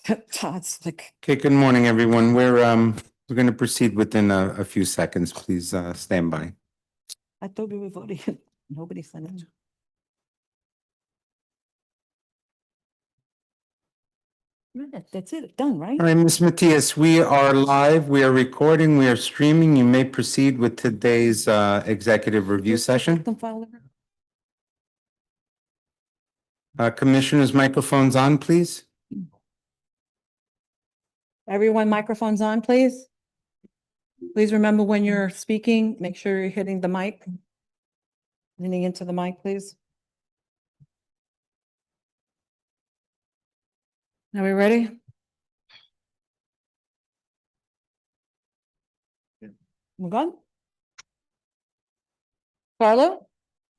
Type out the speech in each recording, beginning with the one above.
Todd's like, Okay, good morning, everyone. We're going to proceed within a few seconds. Please stand by. I thought we were voting. Nobody said it. That's it, done, right? All right, Ms. Matias, we are live, we are recording, we are streaming. You may proceed with today's executive review session. Commissioners, microphones on, please. Everyone, microphones on, please. Please remember when you're speaking, make sure you're hitting the mic. Leaning into the mic, please. Are we ready? We're good? Carlo?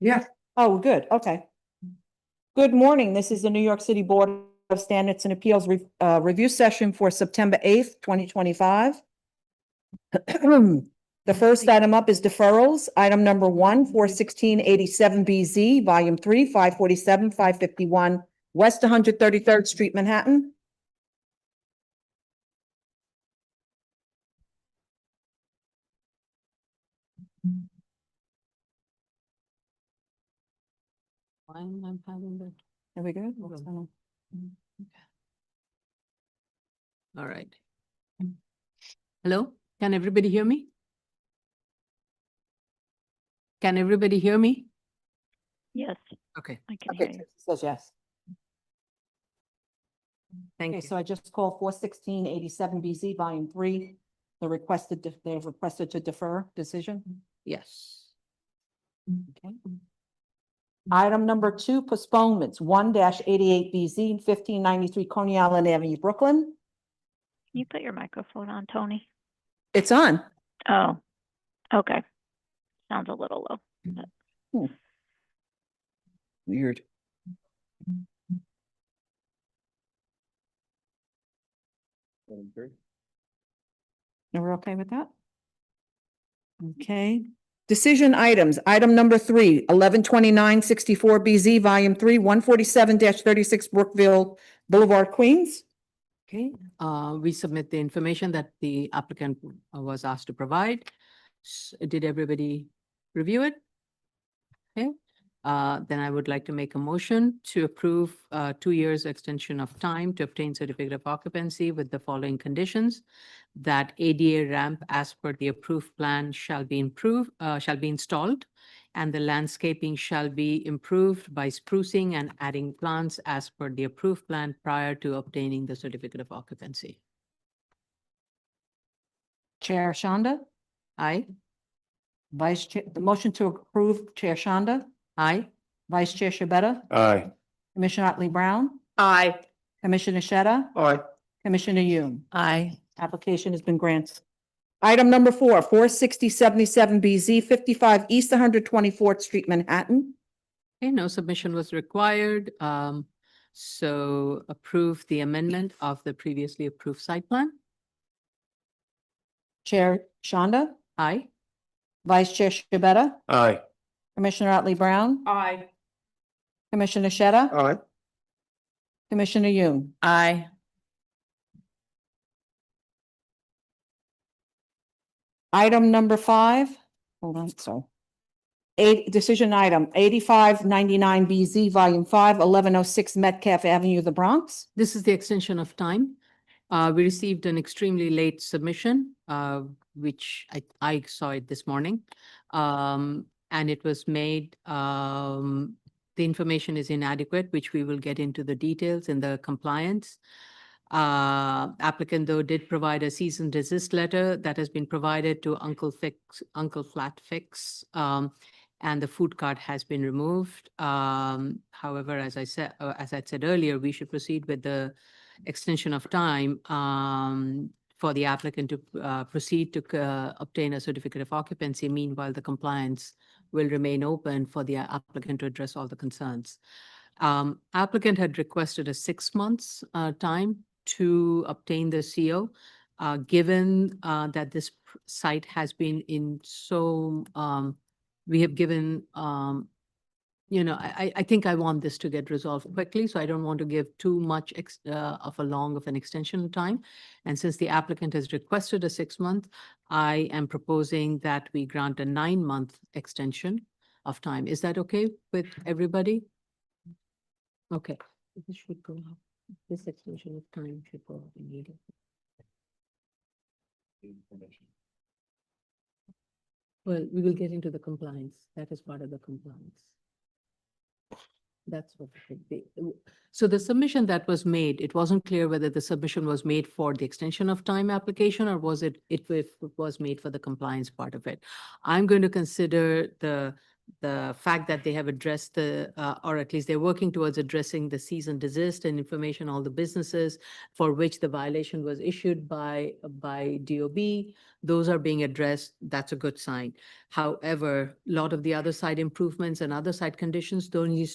Yeah. Oh, we're good, okay. Good morning, this is the New York City Board of Standards and Appeals review session for September 8th, 2025. The first item up is deferrals. Item number 1, 41687BZ, Volume 3, 547, 551, West 133rd Street, Manhattan. Why am I having that? There we go. All right. Hello, can everybody hear me? Can everybody hear me? Yes, Okay, I can Okay, hear you. says yes. thank Okay, you. so I just called 41687BZ, Volume 3. They've requested to defer decision. Yes. Okay. Item number 2, postponements, 1-88BZ, 1593 Coney Island Avenue, Brooklyn. Can you put your microphone on, Tony? It's on. Oh, okay. Sounds a little low. Weird. And we're okay with that? Okay. Decision items, item number 3, 112964BZ, Volume 3, 147-36 Brookville Boulevard, Queens. Okay, we submit the information that the applicant was asked to provide. Did everybody review it? Okay, then I would like to make a motion to approve 2 years extension of time to obtain certificate of occupancy with the following conditions. That ADA ramp as per the approved plan shall be installed, and the landscaping shall be improved by sprucing and adding plants as per the approved plan prior to obtaining the certificate of occupancy. Chair Shanda, Aye. Vice Chair, the motion to approve, Chair Shanda, Aye. Vice Chair Shabeta, Aye. Commissioner Otley Brown, Aye. Commissioner Sheta, Aye. Commissioner Yoon. Aye. Application has been granted. Item number 4, 46077BZ, 55 East 124th Street, Manhattan. Okay, no submission was required. So approve the amendment of the previously approved site plan. Chair Shanda, Aye. Vice Chair Shabeta, Aye. Commissioner Otley Brown, Aye. Commissioner Sheta, Aye. Commissioner Yoon. Aye. Item number 5, hold on, sorry. Decision item 8599BZ, Volume 5, 1106 Metcalf Avenue, the Bronx. This is the extension of time. We received an extremely late submission, which I saw it this morning. And it was made, the information is inadequate, which we will get into the details in the compliance. Applicant though did provide a cease and desist letter that has been provided to Uncle Flat Fix. And the food cart has been removed. However, as I said earlier, we should proceed with the extension of time for the applicant to proceed to obtain a certificate of occupancy. Meanwhile, the compliance will remain open for the applicant to address all the concerns. Applicant had requested a 6 months time to obtain the CO. Given that this site has been in so, we have given I think I want this to get resolved quickly, so I don't want to give too much of an extension of time. And since the applicant has requested a 6-month, I am proposing that we grant a 9-month extension of time. Is that okay with everybody? Okay. This should go up. This extension of time should go up immediately. Well, we will get into the compliance. That is part of the compliance. That's what it should be. So the submission that was made, it wasn't clear whether the submission was made for the extension of time application or was it was made for the compliance part of it. I'm going to consider the fact that they have addressed or at least they're working towards addressing the cease and desist and information, all the businesses for which the violation was issued by DOB. Those are being addressed. That's a good sign. However, a lot of the other side improvements and other side conditions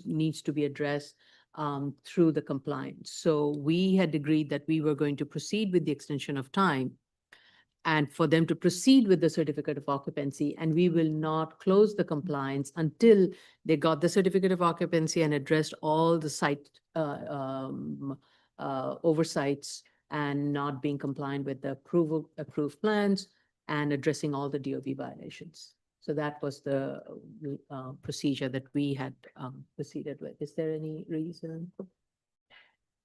needs to be addressed through the compliance. So we had agreed that we were going to proceed with the extension of time and for them to proceed with the certificate of occupancy, and we will not close the compliance until they got the certificate of occupancy and addressed all the site oversights and not being compliant with the approved plans and addressing all the DOB violations. So that was the procedure that we had proceeded with. Is there any reason?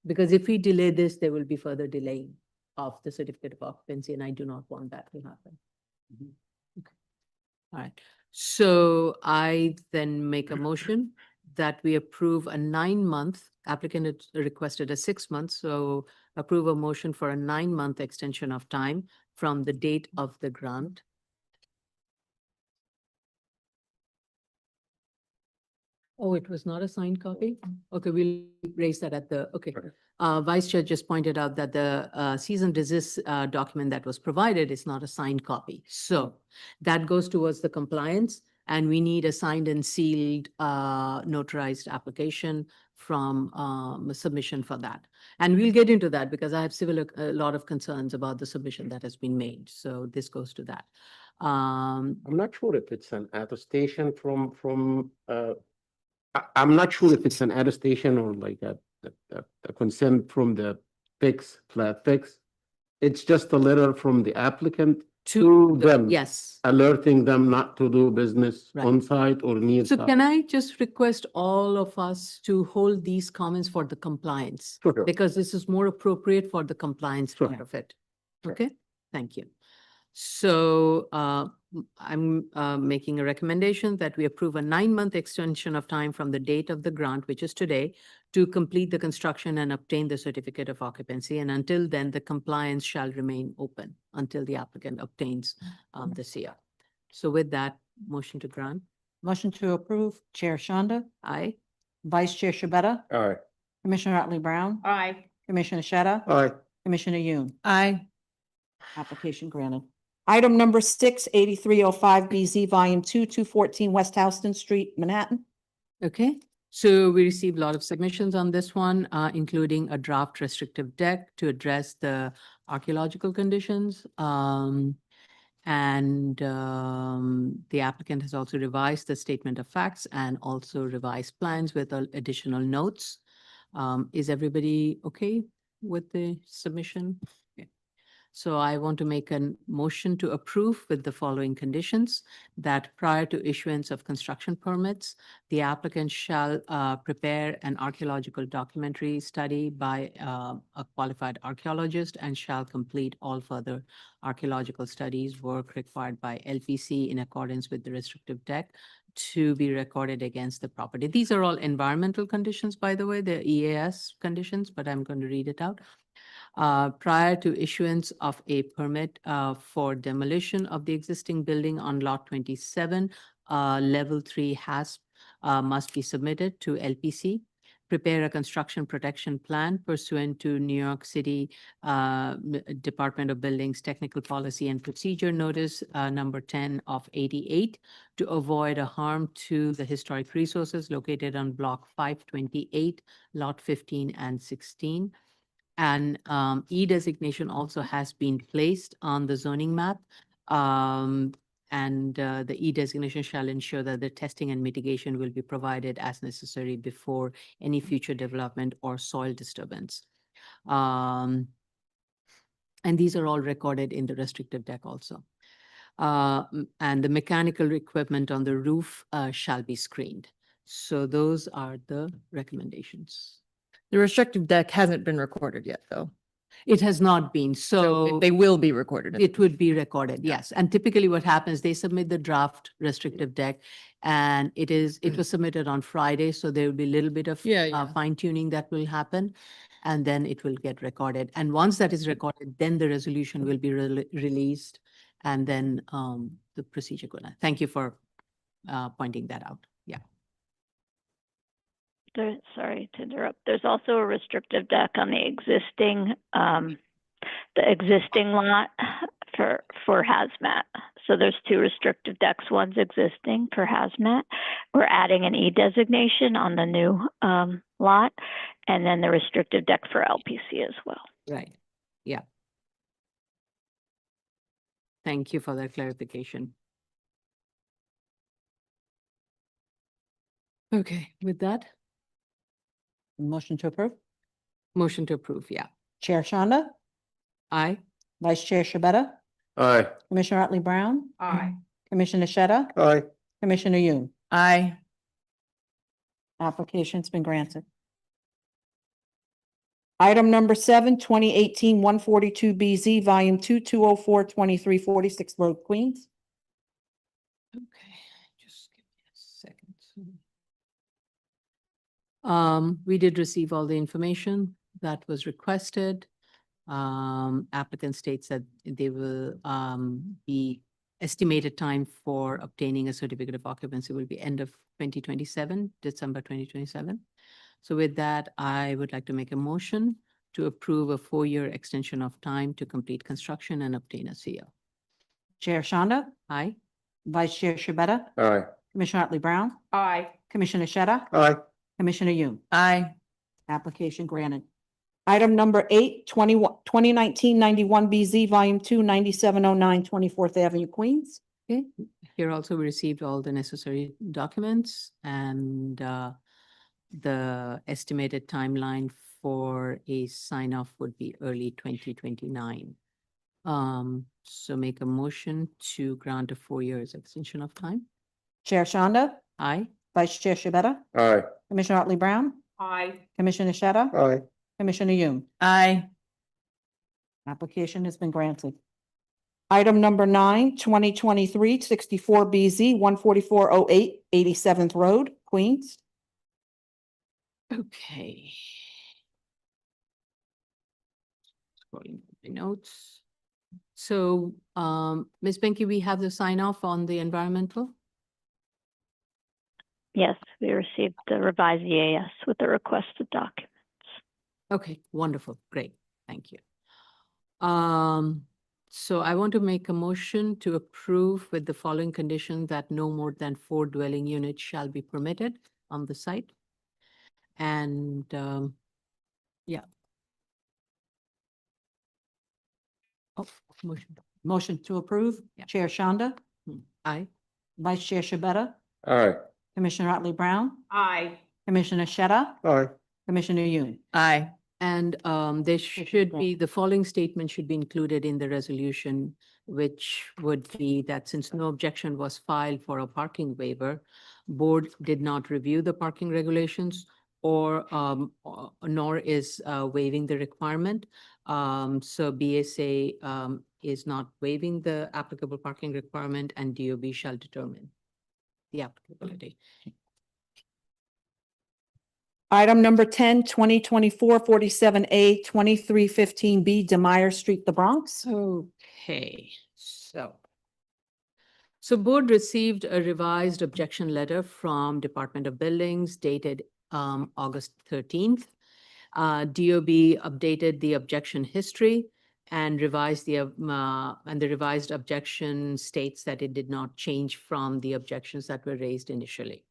Because if we delay this, there will be further delaying of the certificate of occupancy, and I do not want that to happen. Okay. All right. So I then make a motion that we approve a 9-month, applicant had requested a 6-month, so approve a motion for a 9-month extension of time from the date of the grant. Oh, it was not a signed copy? Okay, we'll raise that at the, okay. Vice Chair just pointed out that the cease and desist document that was provided is not a signed copy. So that goes towards the compliance, and we need a signed and sealed notarized application from a submission for that. And we'll get into that because I have a lot of concerns about the submission that has been made. So this goes to that. I'm not sure if it's an attestation I'm not sure if it's an attestation or like a consent from the flat fix. It's just a letter from the applicant to them. Yes. Alerting them not to do business Right. on site or near So site. can I just request all of us to hold these comments for the compliance? Sure. Because this is more appropriate for the compliance Sure. part of it. Sure. Okay, thank you. So I'm making a recommendation that we approve a 9-month extension of time from the date of the grant, which is today, to complete the construction and obtain the certificate of occupancy. And until then, the compliance shall remain open until the applicant obtains the CR. So with that, motion to grant. Motion to approve, Chair Shanda, Aye. Vice Chair Shabeta, All right. Commissioner Otley Brown, Aye. Commissioner Sheta, All right. Commissioner Yoon. Aye. Application granted. Item number 6, 8305 BZ, Volume 2, 214 West Houston Street, Manhattan. Okay, so we received a lot of submissions on this one, including a draft restrictive deck to address the archaeological conditions. The applicant has also revised the statement of facts and also revised plans with additional notes. Is everybody okay with the submission? Okay. So I want to make a motion to approve with the following conditions: that prior to issuance of construction permits, the applicant shall prepare an archaeological documentary study by a qualified archaeologist and shall complete all further archaeological studies work required by LPC in accordance with the restrictive deck to be recorded against the property. These are all environmental conditions, by the way, they're EAS conditions, but I'm going to read it out. Prior to issuance of a permit for demolition of the existing building on lot 27, level 3 HASP must be submitted to LPC. Prepare a construction protection plan pursuant to New York City Department of Buildings Technical Policy and Procedure Notice number 10 of 88 to avoid a harm to the historic resources located on block 528, lot 15 and 16. And E designation also has been placed on the zoning map. and the E-designation shall ensure that the testing and mitigation will be provided as necessary before any future development or soil disturbance. And these are all recorded in the restricted deck also. And the mechanical equipment on the roof shall be screened. So those are the recommendations. The restrictive deck hasn't been recorded yet, though. It has not been, so They will be recorded. it would be recorded, yes. And typically what happens, they submit the draft restrictive deck and it was submitted on Friday, so there will be a little bit of Yeah. fine tuning that will happen. And then it will get recorded. And once that is recorded, then the resolution will be released. And then the procedure goes on. Thank you for pointing that out. Yeah. Sorry to interrupt. There's also a restrictive deck on the existing lot for hazmat. So there's two restrictive decks. One's existing for hazmat. We're adding an E designation on the new lot, and then the restrictive deck for LPC as well. Right. Yeah. Thank you for that clarification. Okay, with that, Motion to approve. motion to approve. Yeah. Chair Shanda, Aye. Vice Chair Shabeta, Aye. Commissioner Otley Brown, Aye. Commissioner Sheta, Aye. Commissioner Yoon. Aye. Application's been granted. Item number 7, 2018-142 BZ, Volume 2, 204, 2346 Road, Queens. Okay, just give me a second. We did receive all the information that was requested. Applicant states that they will be estimated time for obtaining a certificate of occupancy will be end of 2027, December 2027. So with that, I would like to make a motion to approve a 4-year extension of time to complete construction and obtain a CO. Chair Shanda, Aye. Vice Chair Shabeta, Aye. Commissioner Otley Brown, Aye. Commissioner Sheta, Aye. Commissioner Yoon. Aye. Application granted. Item number 8, 2019-91 BZ, Volume 2, 9709 24th Avenue, Queens. Okay, here also we received all the necessary documents and the estimated timeline for a sign off would be early 2029. So make a motion to grant a 4 years extension of time. Chair Shanda, Aye. Vice Chair Shabeta, Aye. Commissioner Otley Brown, Aye. Commissioner Sheta, Aye. Commissioner Yoon. Aye. Application has been granted. Item number 9, 2023-64 BZ, 14408 87th Road, Queens. Okay. Scrolling my notes. So, Ms. Benke, we have the sign off on the environmental? Yes, we received the revised EAS with the requested documents. Okay, wonderful, great, thank you. So I want to make a motion to approve with the following condition that no more than 4 dwelling units shall be permitted on the site. And, yeah. Oh, motion, Motion to approve. Yeah. Chair Shanda, aye. Vice Chair Shabeta, Aye. Commissioner Otley Brown, Aye. Commissioner Sheta, Aye. Commissioner Yoon. Aye. And there should be, the following statement should be included in the resolution, which would be that since no objection was filed for a parking waiver, board did not review the parking regulations or nor is waiving the requirement. So BSA is not waiving the applicable parking requirement and DOB shall determine the applicability. Item number 10, 2024-47A, 2315B, Demeyer Street, the Bronx. Okay, so board received a revised objection letter from Department of Buildings dated August 13th. DOB updated the objection history and revised the revised objection states that it did not change from the objections that were raised initially.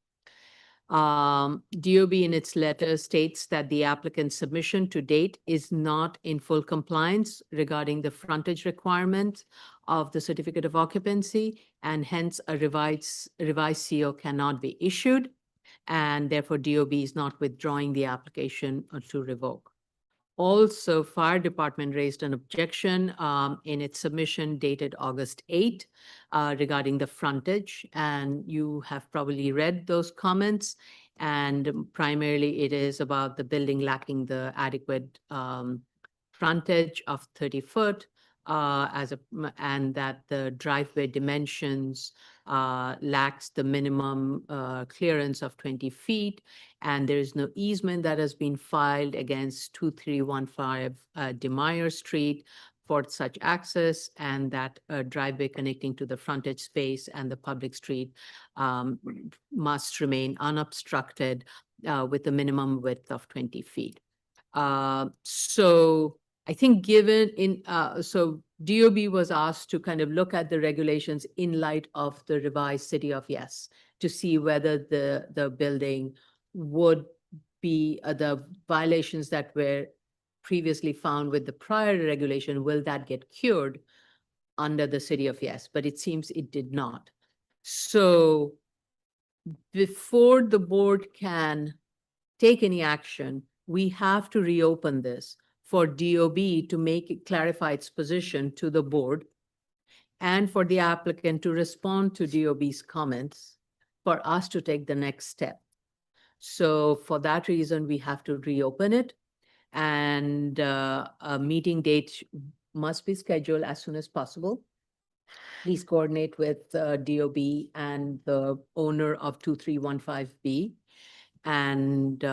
DOB in its letter states that the applicant's submission to date is not in full compliance regarding the frontage requirement of the certificate of occupancy, and hence a revised CO cannot be issued, and therefore DOB is not withdrawing the application to revoke. Also, fire department raised an objection in its submission dated August 8 regarding the frontage, and you have probably read those comments. And primarily it is about the building lacking the adequate frontage of 30 foot and that the driveway dimensions lacks the minimum clearance of 20 feet. And there is no easement that has been filed against 2315 DeMeyer Street for such access, and that driveway connecting to the frontage space and the public street must remain unobstructed with a minimum width of 20 feet. So I think so DOB was asked to kind of look at the regulations in light of the revised City of Yes to see whether the building would be the violations that were previously found with the prior regulation, will that get cured under the City of Yes? But it seems it did not. So before the board can take any action, we have to reopen this for DOB to clarify its position to the board, and for the applicant to respond to DOB's comments for us to take the next step. So for that reason, we have to reopen it, and a meeting date must be scheduled as soon as possible. Please coordinate with DOB and the owner of 2315B, and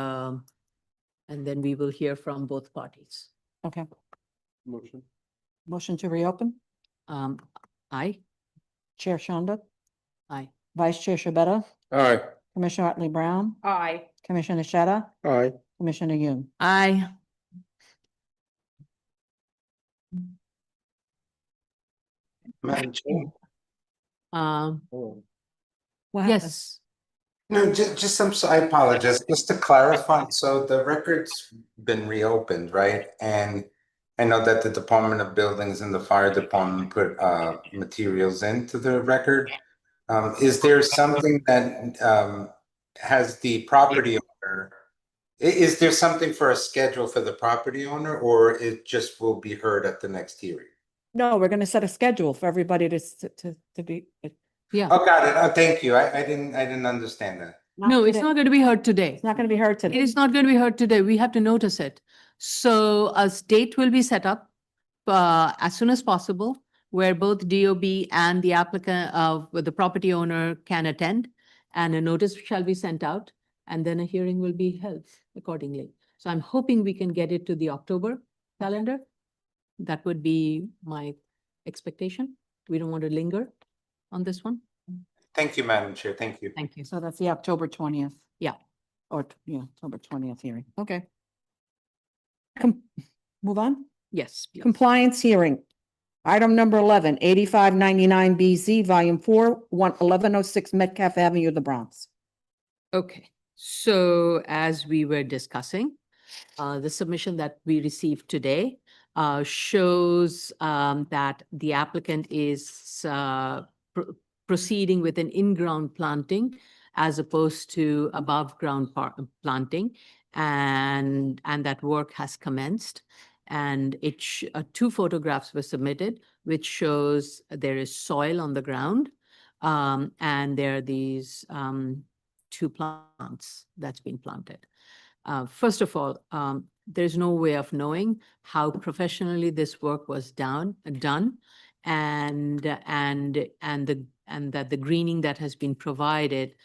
then we will hear from both parties. Okay, Motion. motion to reopen. Aye. Chair Shonda, Aye. Vice Chair Shabeta, Aye. Commissioner Otley Brown, Aye. Commissioner Sheta, Aye. Commissioner Yoon. Aye. Madam Chair? What happened? Yes. No, just, I apologize, just to clarify, so the record's been reopened, right? And I know that the Department of Buildings and the Fire Department put materials into the record. Is there something that has the property owner, is there something for a schedule for the property owner, or it just will be heard at the next hearing? No, we're gonna set a schedule for everybody to be. Yeah. Oh, got it. Oh, thank you. I didn't understand that. No, it's today. not going to be heard today. It's not gonna be heard It today. is not going to be heard today. We have to notice it. So a date will be set up as soon as possible, where both DOB and the applicant, the property owner can attend, and a notice shall be sent out, and then a hearing will be held accordingly. So I'm hoping we can get it to the October calendar. That would be my expectation. We don't want to linger on this one. Thank you, Madam Chair. Thank you. Thank you. So that's the October 20th. Yeah. Or, yeah, October 20th hearing. Okay. Move on. Yes. please. Compliance hearing. Item number 11, 8599 BZ, Volume 4, 1106 Metcalf Avenue, the Bronx. Okay, so as we were discussing, the submission that we received today shows that the applicant is proceeding with an in-ground planting as opposed to above-ground planting, and that work has commenced. And two photographs were submitted, which shows there is soil on the ground, and there are these two plants that's been planted. First of all, there's no way of knowing how professionally this work was done, and that the greening that has been provided,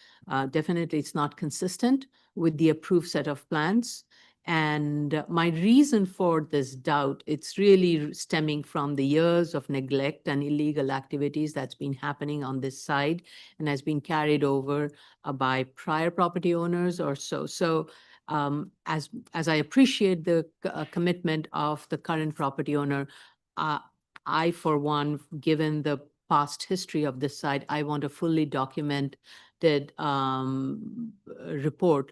definitely it's not consistent with the approved set of plans. And my reason for this doubt, it's really stemming from the years of neglect and illegal activities that's been happening on this side and has been carried over by prior property owners or so. So as I appreciate the commitment of the current property owner, I, for one, given the past history of this site, I want to fully document did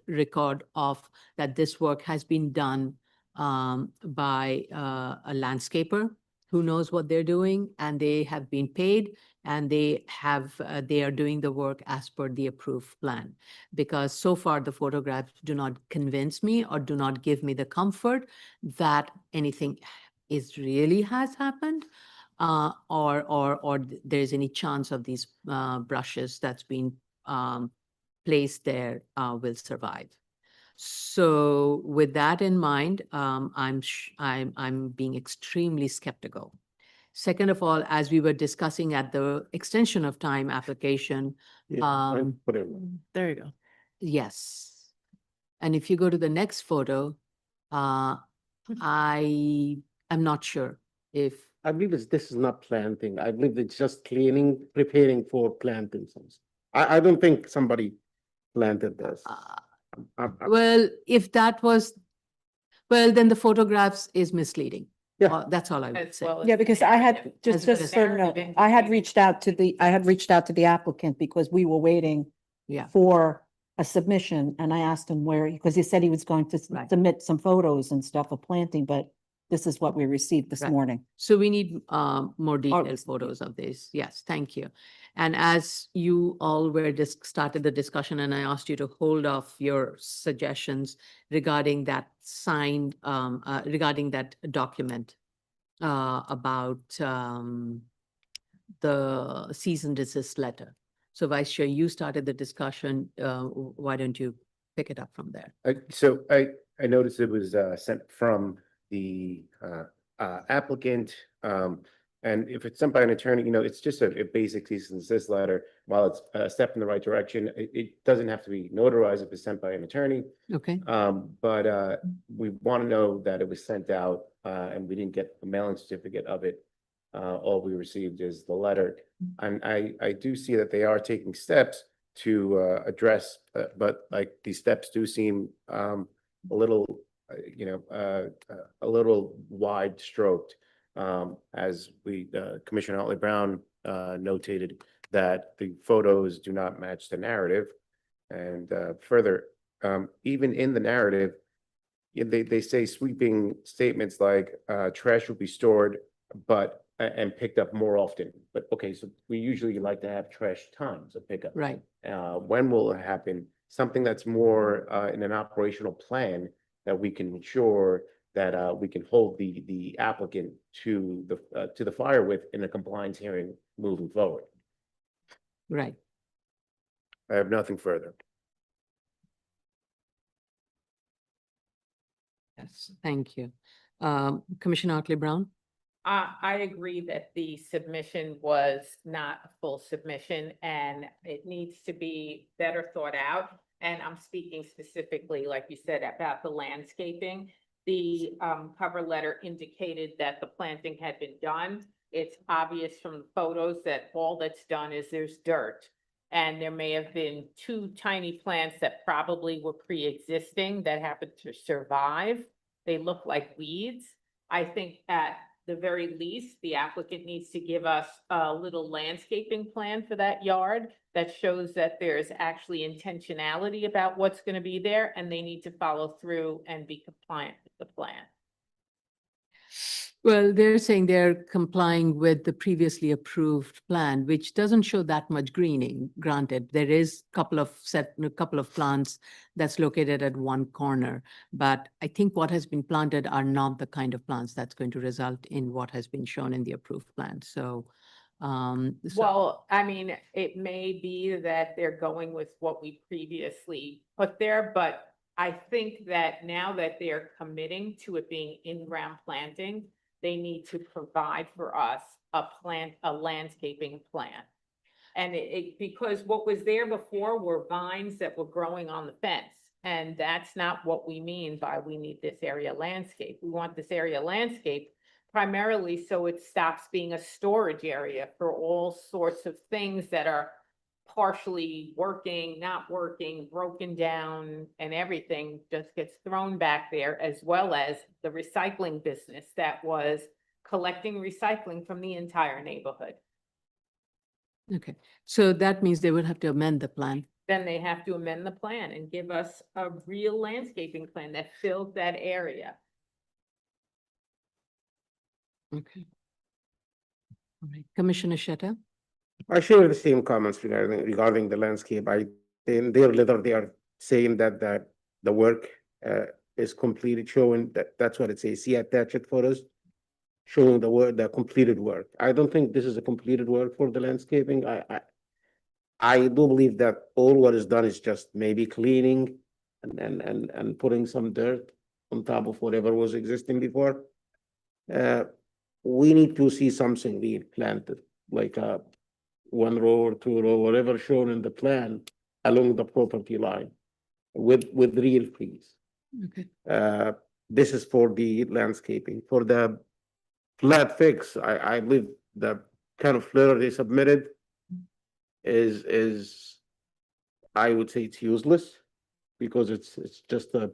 record of that this work has been done by a landscaper who knows what they're doing, and they have been paid, and they are doing the work as per the approved plan. Because so far the photographs do not convince me or do not give me the comfort that anything really has happened, or there's any chance of these brushes that's been placed there will survive. So with that in mind, I'm being extremely skeptical. Second of all, as we were discussing at the extension of time application, Whatever. There you go. yes. And if you go to the next photo, I'm not sure if, I believe this is not planting. I believe it's just cleaning, preparing for plantings. I don't think somebody planted this. well, if that was, well, then the photographs is misleading. Yeah. That's all I would say. Yeah, because I had, As well as so you know, I had reached out to the applicant because we were waiting Yeah. for a submission, and I asked him where, because he said he was going to Right. submit some photos and stuff of planting, but this is what we received this Right. morning. So we need more detailed photos of this. Yes, thank you. And as you all were started the discussion, and I asked you to hold off your suggestions regarding that signed, regarding that document about the cease and desist letter. So Vice Chair, you started the discussion. Why don't you pick it up from there? So I noticed it was sent from the applicant. And if it's sent by an attorney, it's just a basic cease and desist letter. While it's a step in the right direction, it doesn't have to be notarized if it's sent by an attorney. Okay, But we want to know that it was sent out and we didn't get a mailing certificate of it. All we received is the letter. And I do see that they are taking steps to address, but like these steps do seem a little, a little wide stroked. As Commissioner Otley Brown notated that the photos do not match the narrative. And further, even in the narrative, they say sweeping statements like trash will be stored, and picked up more often. But okay, so we usually like to have trash times of pickup. right. When will it happen? Something that's more in an operational plan that we can ensure that we can hold the applicant to the fire with in a compliance hearing moving forward. Right. I have nothing further. Yes, thank you. Commissioner Otley Brown? I agree that the submission was not a full submission and it needs to be better thought out. And I'm speaking specifically, like you said, about the landscaping. The cover letter indicated that the planting had been done. It's obvious from the photos that all that's done is there's dirt. And there may have been 2 tiny plants that probably were pre-existing that happened to survive. They look like weeds. I think at the very least, the applicant needs to give us a little landscaping plan for that yard that shows that there's actually intentionality about what's going to be there, and they need to follow through and be compliant with the plan. Well, they're saying they're complying with the previously approved plan, which doesn't show that much greening. Granted, there is a couple of plants that's located at one corner, but I think what has been planted are not the kind of plants that's going to result in what has been shown in the approved plan. So, Well, I mean, it may be that they're going with what we previously put there, but I think that now that they're committing to it being in-ground planting, they need to provide for us a landscaping plan. And because what was there before were vines that were growing on the fence. And that's not what we mean by we need this area landscape. We want this area landscape primarily so it stops being a storage area for all sorts of things that are partially working, not working, broken down, and everything just gets thrown back there, as well as the recycling business that was collecting recycling from the entire neighborhood. okay, so that means they would have to amend the plan. then they have to amend the plan and give us a real landscaping plan that fills that area. Okay. All right, Commissioner Sheta? I share the same comments regarding the landscape. In their letter, they are saying that the work is completed, showing that's what it says. See attached photos showing the completed work. I don't think this is a completed work for the landscaping. I do believe that all what is done is just maybe cleaning and putting some dirt on top of whatever was existing before. We need to see something being planted, like a 1 row or 2 row, whatever shown in the plan along the property line with real trees. Okay. This is for the landscaping. For the flat fix, I believe the kind of letter they submitted is I would say it's useless because it's just the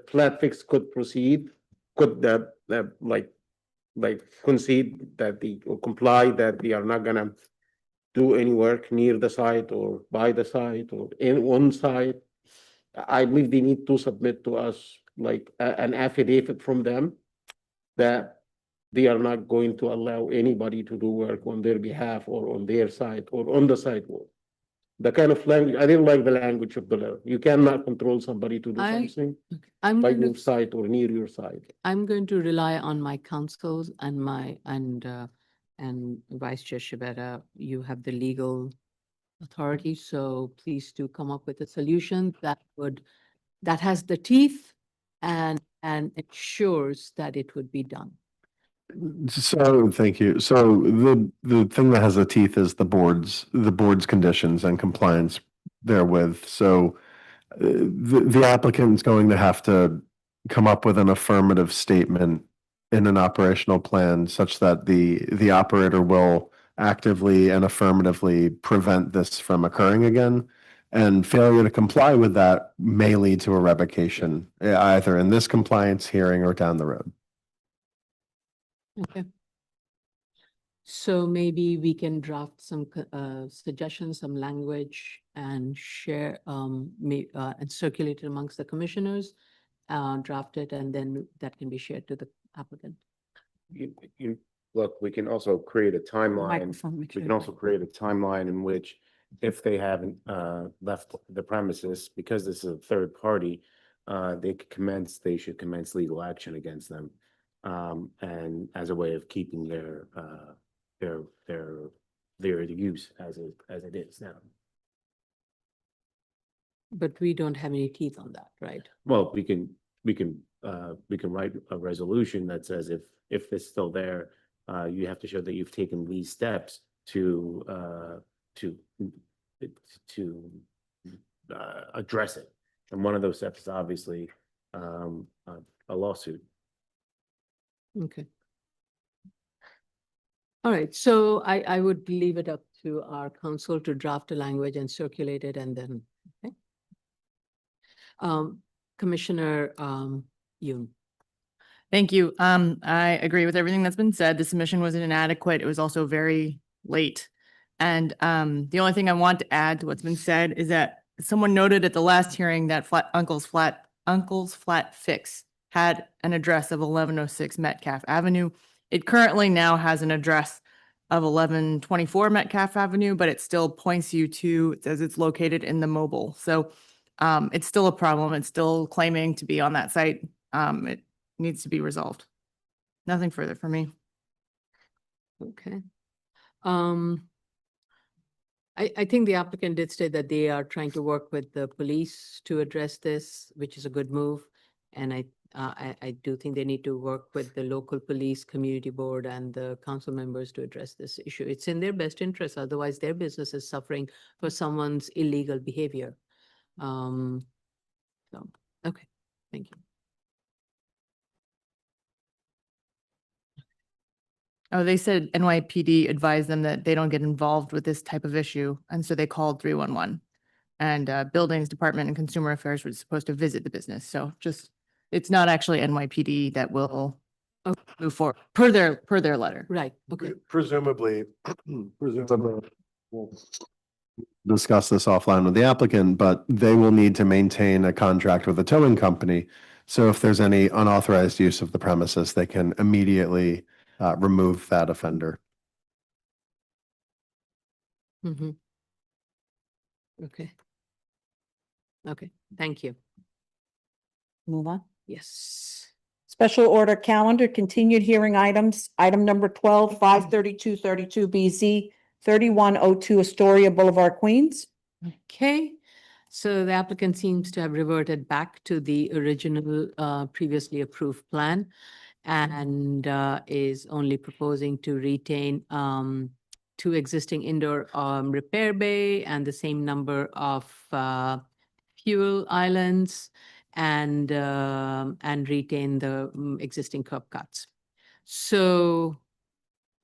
flat fix could proceed, could like concede that or comply that they are not gonna do any work near the site or by the site or in one site. I believe they need to submit to us like an affidavit from them that they are not going to allow anybody to do work on their behalf or on their site or on the sidewalk. The kind of language, I didn't like the language of the letter. You cannot control somebody to do something I'm by going your to, site or near your site. I'm going to rely on my counsels and and Vice Chair Shibata, you have the legal authority, so please do come up with a solution that has the teeth and ensures that it would be done. So, thank you. So the thing that has the teeth is the board's conditions and compliance therewith. So the applicant's going to have to come up with an affirmative statement in an operational plan such that the operator will actively and affirmatively prevent this from occurring again. And failure to comply with that may lead to a revocation, either in this compliance hearing or down the road. Okay. So maybe we can draft some suggestions, some language and share, and circulate it amongst the commissioners, draft it, and then that can be shared to the applicant. Look, we can also create a timeline. Microphone, make We sure. can also create a timeline in which if they haven't left the premises, because this is a third party, they should commence legal action against them. And as a way of keeping their use as it is now. But we don't have any teeth on that, right? Well, we can write a resolution that says if it's still there, you have to show that you've taken these steps to address it. And one of those steps is obviously a lawsuit. Okay. All right, so I would leave it up to our counsel to draft a language and circulate it and then, okay. Commissioner Yoon. Thank you. I agree with everything that's been said. The submission was inadequate. It was also very late. And the only thing I want to add to what's been said is that someone noted at the last hearing that Uncle's Flat Fix had an address of 1106 Metcalf Avenue. It currently now has an address of 1124 Metcalf Avenue, but it still points you to, it says it's located in the mobile. So it's still a problem. It's still claiming to be on that site. It needs to be resolved. Nothing further for me. Okay. I think the applicant did say that they are trying to work with the police to address this, which is a good move. And I do think they need to work with the local police, community board, and the council members to address this issue. It's in their best interest, otherwise their business is suffering for someone's illegal behavior. So, okay, thank you. Oh, they said NYPD advised them that they don't get involved with this type of issue. And so they called 311. And Buildings Department and Consumer Affairs were supposed to visit the business. So just, it's not actually NYPD that will move forward per their letter. Right, okay. Presumably, discuss this offline with the applicant, but they will need to maintain a contract with a towing company. So if there's any unauthorized use of the premises, they can immediately remove that offender. Mm-hmm. Okay. Okay, thank you. Move on. Yes. Special order calendar, continued hearing items, item number 12, 53232 BZ, 3102 Astoria Boulevard, Queens. Okay, so the applicant seems to have reverted back to the original previously approved plan and is only proposing to retain two existing indoor repair bay and the same number of fuel islands and retain the existing curb cuts. So,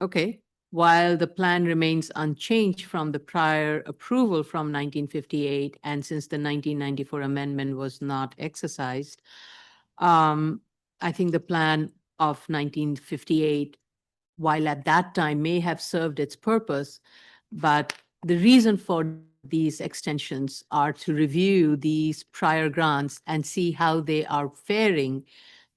okay. While the plan remains unchanged from the prior approval from 1958, and since the 1994 amendment was not exercised, I think the plan of 1958, while at that time may have served its purpose, but the reason for these extensions are to review these prior grants and see how they are faring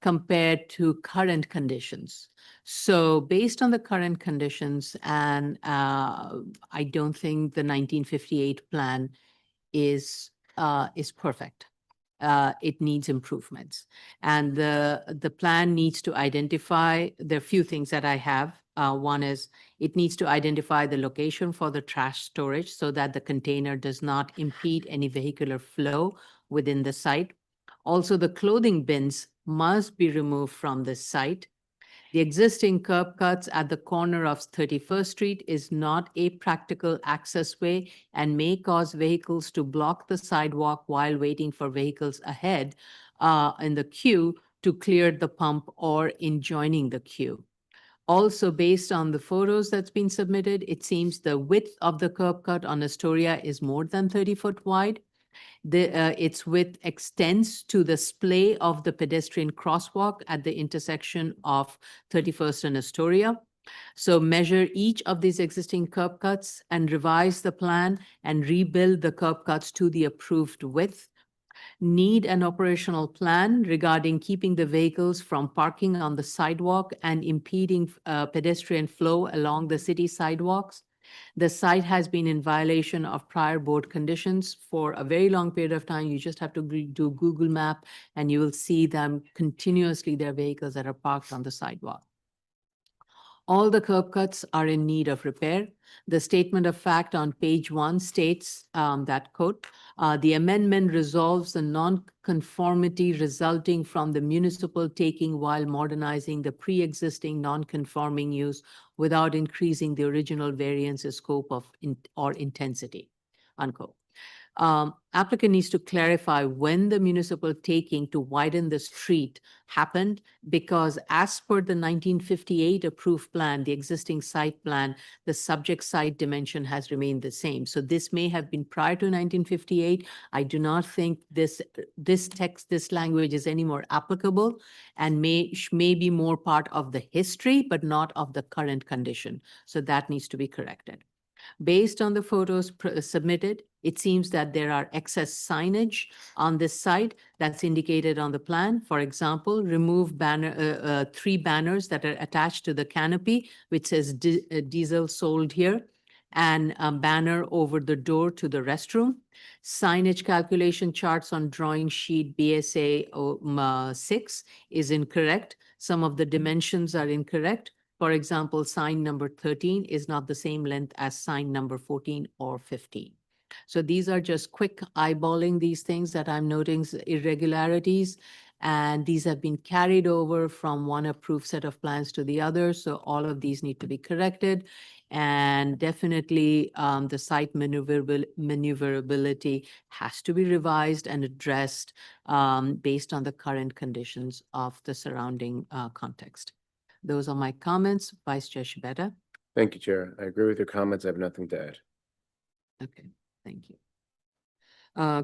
compared to current conditions. So based on the current conditions, and I don't think the 1958 plan is perfect. It needs improvements. And the plan needs to identify, there are a few things that I have. One is it needs to identify the location for the trash storage so that the container does not impede any vehicular flow within the site. Also, the clothing bins must be removed from this site. The existing curb cuts at the corner of 31st Street is not a practical access way and may cause vehicles to block the sidewalk while waiting for vehicles ahead in the queue to clear the pump or in joining the queue. Also, based on the photos that's been submitted, it seems the width of the curb cut on Astoria is more than 30 foot wide. Its width extends to the splay of the pedestrian crosswalk at the intersection of 31st and Astoria. So measure each of these existing curb cuts and revise the plan and rebuild the curb cuts to the approved width. Need an operational plan regarding keeping the vehicles from parking on the sidewalk and impeding pedestrian flow along the city sidewalks. The site has been in violation of prior board conditions for a very long period of time. You just have to do Google Map and you will see them continuously, their vehicles that are parked on the sidewalk. All the curb cuts are in need of repair. The statement of fact on page 1 states that, quote, the amendment resolves the non-conformity resulting from the municipal taking while modernizing the pre-existing non-conforming use without increasing the original variance's scope of or intensity, unquote. Applicant needs to clarify when the municipal taking to widen the street happened, because as per the 1958 approved plan, the existing site plan, the subject site dimension has remained the same. So this may have been prior to 1958. I do not think this language is any more applicable and may be more part of the history, but not of the current condition. So that needs to be corrected. Based on the photos submitted, it seems that there are excess signage on this site that's indicated on the plan. For example, remove 3 banners that are attached to the canopy, which says diesel sold here, and a banner over the door to the restroom. Signage calculation charts on drawing sheet BSA 6 is incorrect. Some of the dimensions are incorrect. For example, sign number 13 is not the same length as sign number 14 or 15. So these are just quick eyeballing these things that I'm noting irregularities, and these have been carried over from one approved set of plans to the other. So all of these need to be corrected, and definitely the site maneuverability has to be revised and addressed based on the current conditions of the surrounding context. Those are my comments. Vice Chair Shibeta. Thank you, Chair. I agree with your comments. I have nothing to add. Okay, thank you.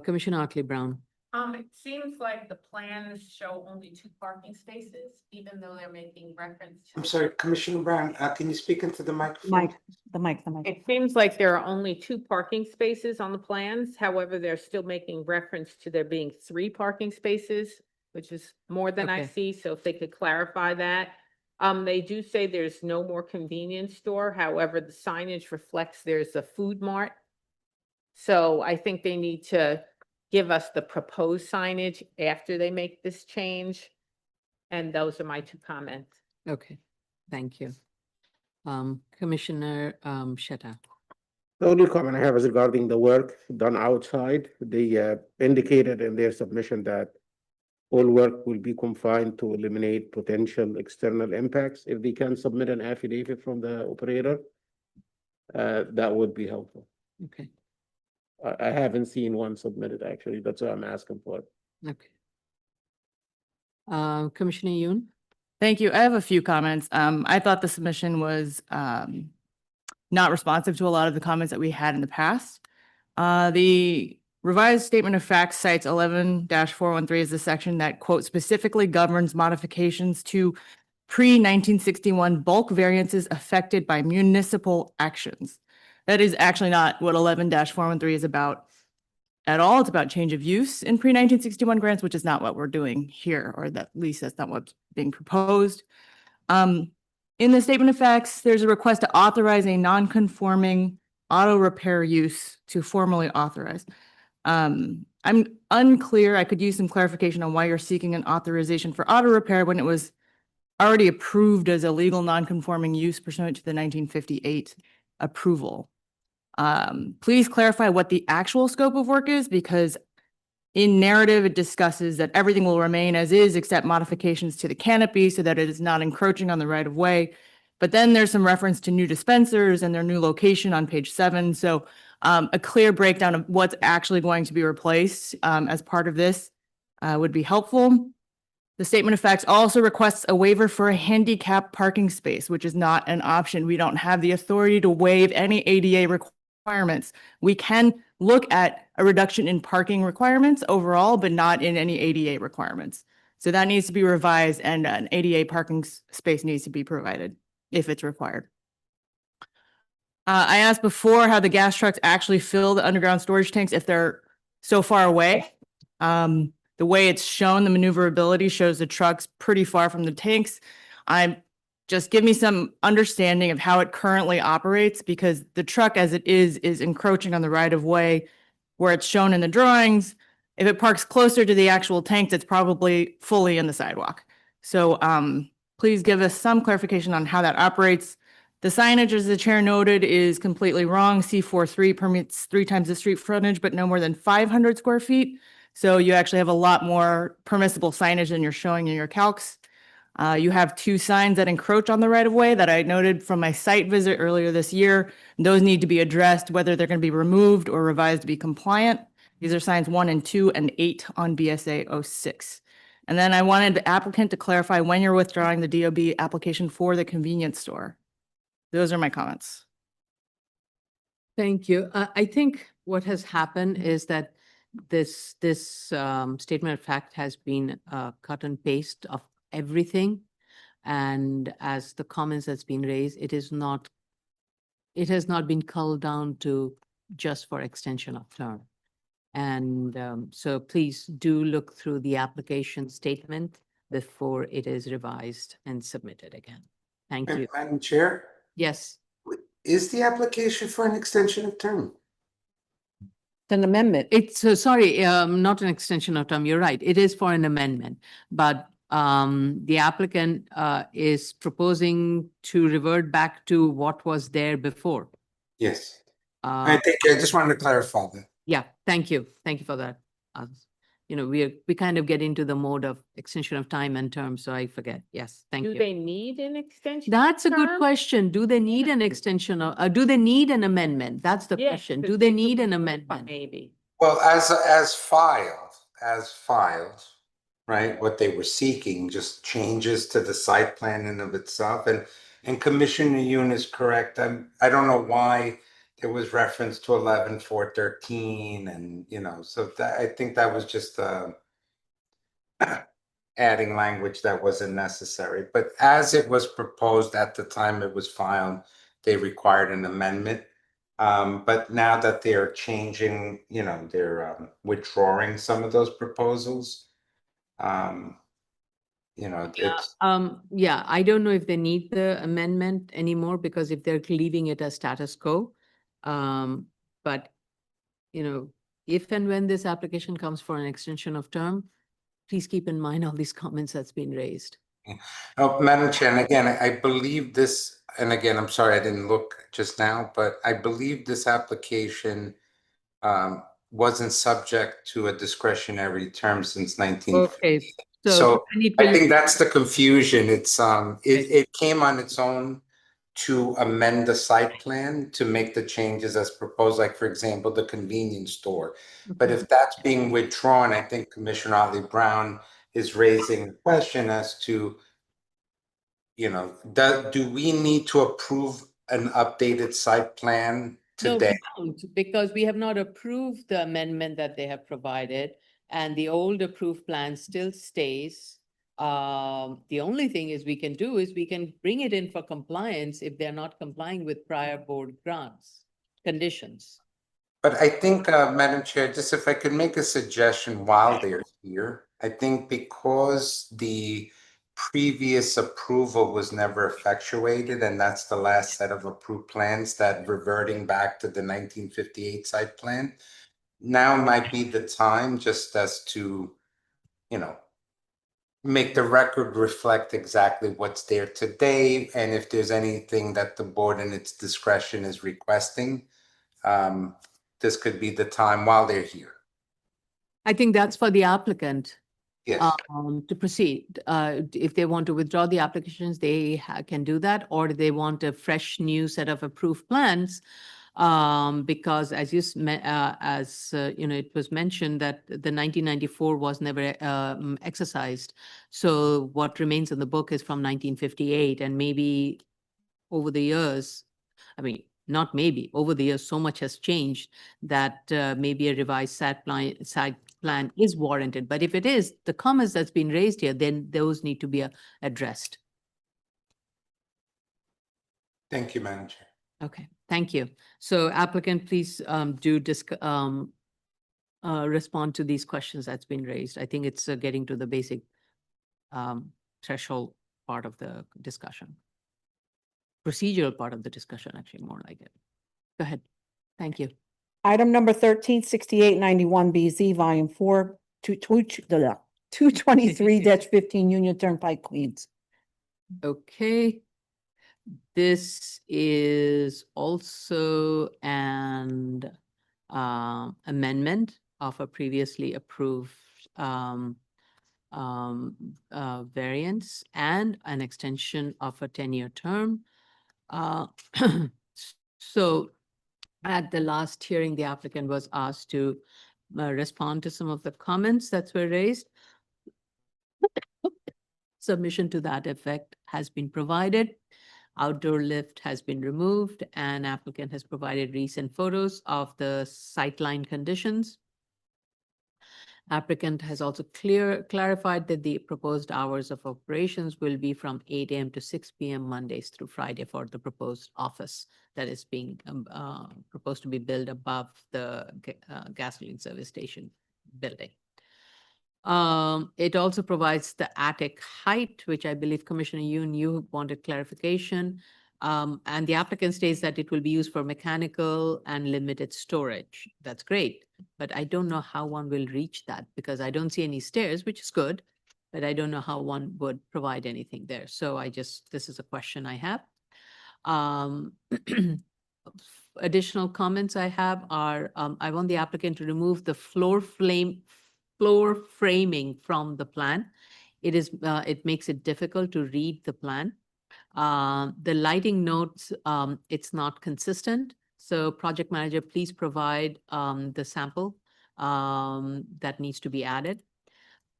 Commissioner Otley Brown. It seems like the plans show only 2 parking spaces, even though they're making reference to. I'm sorry, Commissioner Brown, can you speak into the microphone? Mike, the mic, the mic. It seems like there are only 2 parking spaces on the plans. However, they're still making reference to there being 3 parking spaces, which is more than I Okay. see. So if they could clarify that. They do say there's no more convenience store. However, the signage reflects there's a food mart. So I think they need to give us the proposed signage after they make this change. And those are my 2 comments. Okay, thank you. Commissioner Sheta. The only comment I have is regarding the work done outside. They indicated in their submission that all work will be confined to eliminate potential external impacts. If they can submit an affidavit from the operator, that would be helpful. Okay, I haven't seen one submitted, actually. That's what I'm asking for. okay. Commissioner Yoon? Thank you. I have a few comments. I thought the submission was not responsive to a lot of the comments that we had in the past. The revised statement of facts cites 11-413 as the section that quote specifically governs modifications to pre-1961 bulk variances affected by municipal actions. That is actually not what 11-413 is about at all. It's about change of use in pre-1961 grants, which is not what we're doing here, or at least that's not what's being proposed. In the statement of facts, there's a request to authorize a non-conforming auto repair use to formally authorize. I'm unclear. I could use some clarification on why you're seeking an authorization for auto repair when it was already approved as a legal non-conforming use pursuant to the 1958 approval. Please clarify what the actual scope of work is, because in narrative, it discusses that everything will remain as is except modifications to the canopy so that it is not encroaching on the right of way. But then there's some reference to new dispensers and their new location on page 7. So a clear breakdown of what's actually going to be replaced as part of this would be helpful. The statement of facts also requests a waiver for a handicap parking space, which is not an option. We don't have the authority to waive any ADA requirements. We can look at a reduction in parking requirements overall, but not in any ADA requirements. So that needs to be revised, and an ADA parking space needs to be provided if it's required. I asked before how the gas trucks actually fill the underground storage tanks if they're so far away. The way it's shown, the maneuverability shows the trucks pretty far from the tanks. Just give me some understanding of how it currently operates, because the truck as it is encroaching on the right of way where it's shown in the drawings. If it parks closer to the actual tanks, it's probably fully in the sidewalk. So please give us some clarification on how that operates. The signage, as the chair noted, is completely wrong. C43 permits 3 times the street frontage, but no more than 500 square feet. So you actually have a lot more permissible signage than you're showing in your calcs. You have 2 signs that encroach on the right of way that I noted from my site visit earlier this year. Those need to be addressed, whether they're going to be removed or revised to be compliant. These are signs 1 and 2 and 8 on BSA 06. And then I wanted the applicant to clarify when you're withdrawing the DOB application for the convenience store. Those are my comments. Thank you. I think what has happened is that this statement of fact has been cut and paste of everything. And as the comments that's been raised, it has not been culled down to just for extension of term. And so please do look through the application statement before it is revised and submitted again. Thank you. Madam Chair, Yes. is the application for an extension of term? An amendment. It's sorry, not an extension of term. You're right. It is for an amendment, but the applicant is proposing to revert back to what was there before. Yes. I just wanted to clarify that. Yeah, thank you. Thank you for that. We kind of get into the mode of extension of time and term, so I forget. Yes, thank you. Do they need an extension? That's a good term? question. Do they need an extension of, do they need an amendment? That's the Yes, question. 'cause Do they could need an be amendment? Maybe. Well, as filed, right, what they were seeking, just changes to the site plan in of itself. And Commissioner Yoon is correct. I don't know why it was referenced to 11-4-13 and, so that, I think that was just, adding language that wasn't necessary, but as it was proposed at the time it was filed, they required an amendment. But now that they're changing, they're withdrawing some of those proposals. It's, Yeah, I don't know if they need the amendment anymore because if they're leaving it as status quo. But, if and when this application comes for an extension of term, please keep in mind all these comments that's been raised. oh, Madam Chair, and again, I believe this, and again, I'm sorry, I didn't look just now, but I believe this application wasn't subject to a discretionary term since 1950. Okay, So and it I will- think that's the confusion. It's, it came on its own to amend the site plan to make the changes as proposed, like, for example, the convenience store. But if that's being withdrawn, I think Commissioner Otley Brown is raising a question as to, do we need to approve an updated site plan No, today? we don't, because we have not approved the amendment that they have provided, and the old approved plan still stays. The only thing we can bring it in for compliance if they're not complying with prior board grants, conditions. But I think, Madam Chair, just if I could make a suggestion while they're here, I think because the previous approval was never effectuated, and that's the last set of approved plans that reverting back to the 1958 site plan, now might be the time just as to, make the record reflect exactly what's there today, and if there's anything that the board in its discretion is requesting, this could be the time while they're here. I think that's for the applicant. Yes. To proceed. If they want to withdraw the applications, they can do that, or they want a fresh new set of approved plans. Because as it was mentioned that the 1994 was never exercised. So what remains in the book is from 1958, and maybe over the years, not maybe, over the years, so much has changed that maybe a revised site plan is warranted. But if it is, the comments that's been raised here, then those need to be addressed. Thank you, Madam Chair. Okay, thank you. So applicant, please respond to these questions that's been raised. I think it's getting to the basic threshold part of the discussion. Procedural part of the discussion, actually, more like it. Go ahead. Thank you. Item number 136891BZ, Volume 4, 223-15 Union Turnpike, Queens. Okay. This is also an amendment of a previously approved variance and an extension of a 10-year term. So at the last hearing, the applicant was asked to respond to some of the comments that were raised. Submission to that effect has been provided. Outdoor lift has been removed, and applicant has provided recent photos of the sightline conditions. Applicant has also clarified that the proposed hours of operations will be from 8 a.m. to 6 p.m. Mondays through Friday for the proposed office that is being proposed to be built above the gasoline service station building. It also provides the attic height, which I believe Commissioner Yoon, you wanted clarification. And the applicant states that it will be used for mechanical and limited storage. That's great, but I don't know how one will reach that because I don't see any stairs, which is good, but I don't know how one would provide anything there. So this is a question I have. Additional comments I have are, I want the applicant to remove the floor framing from the plan. It makes it difficult to read the plan. The lighting notes, it's not consistent. So project manager, please provide the sample that needs to be added.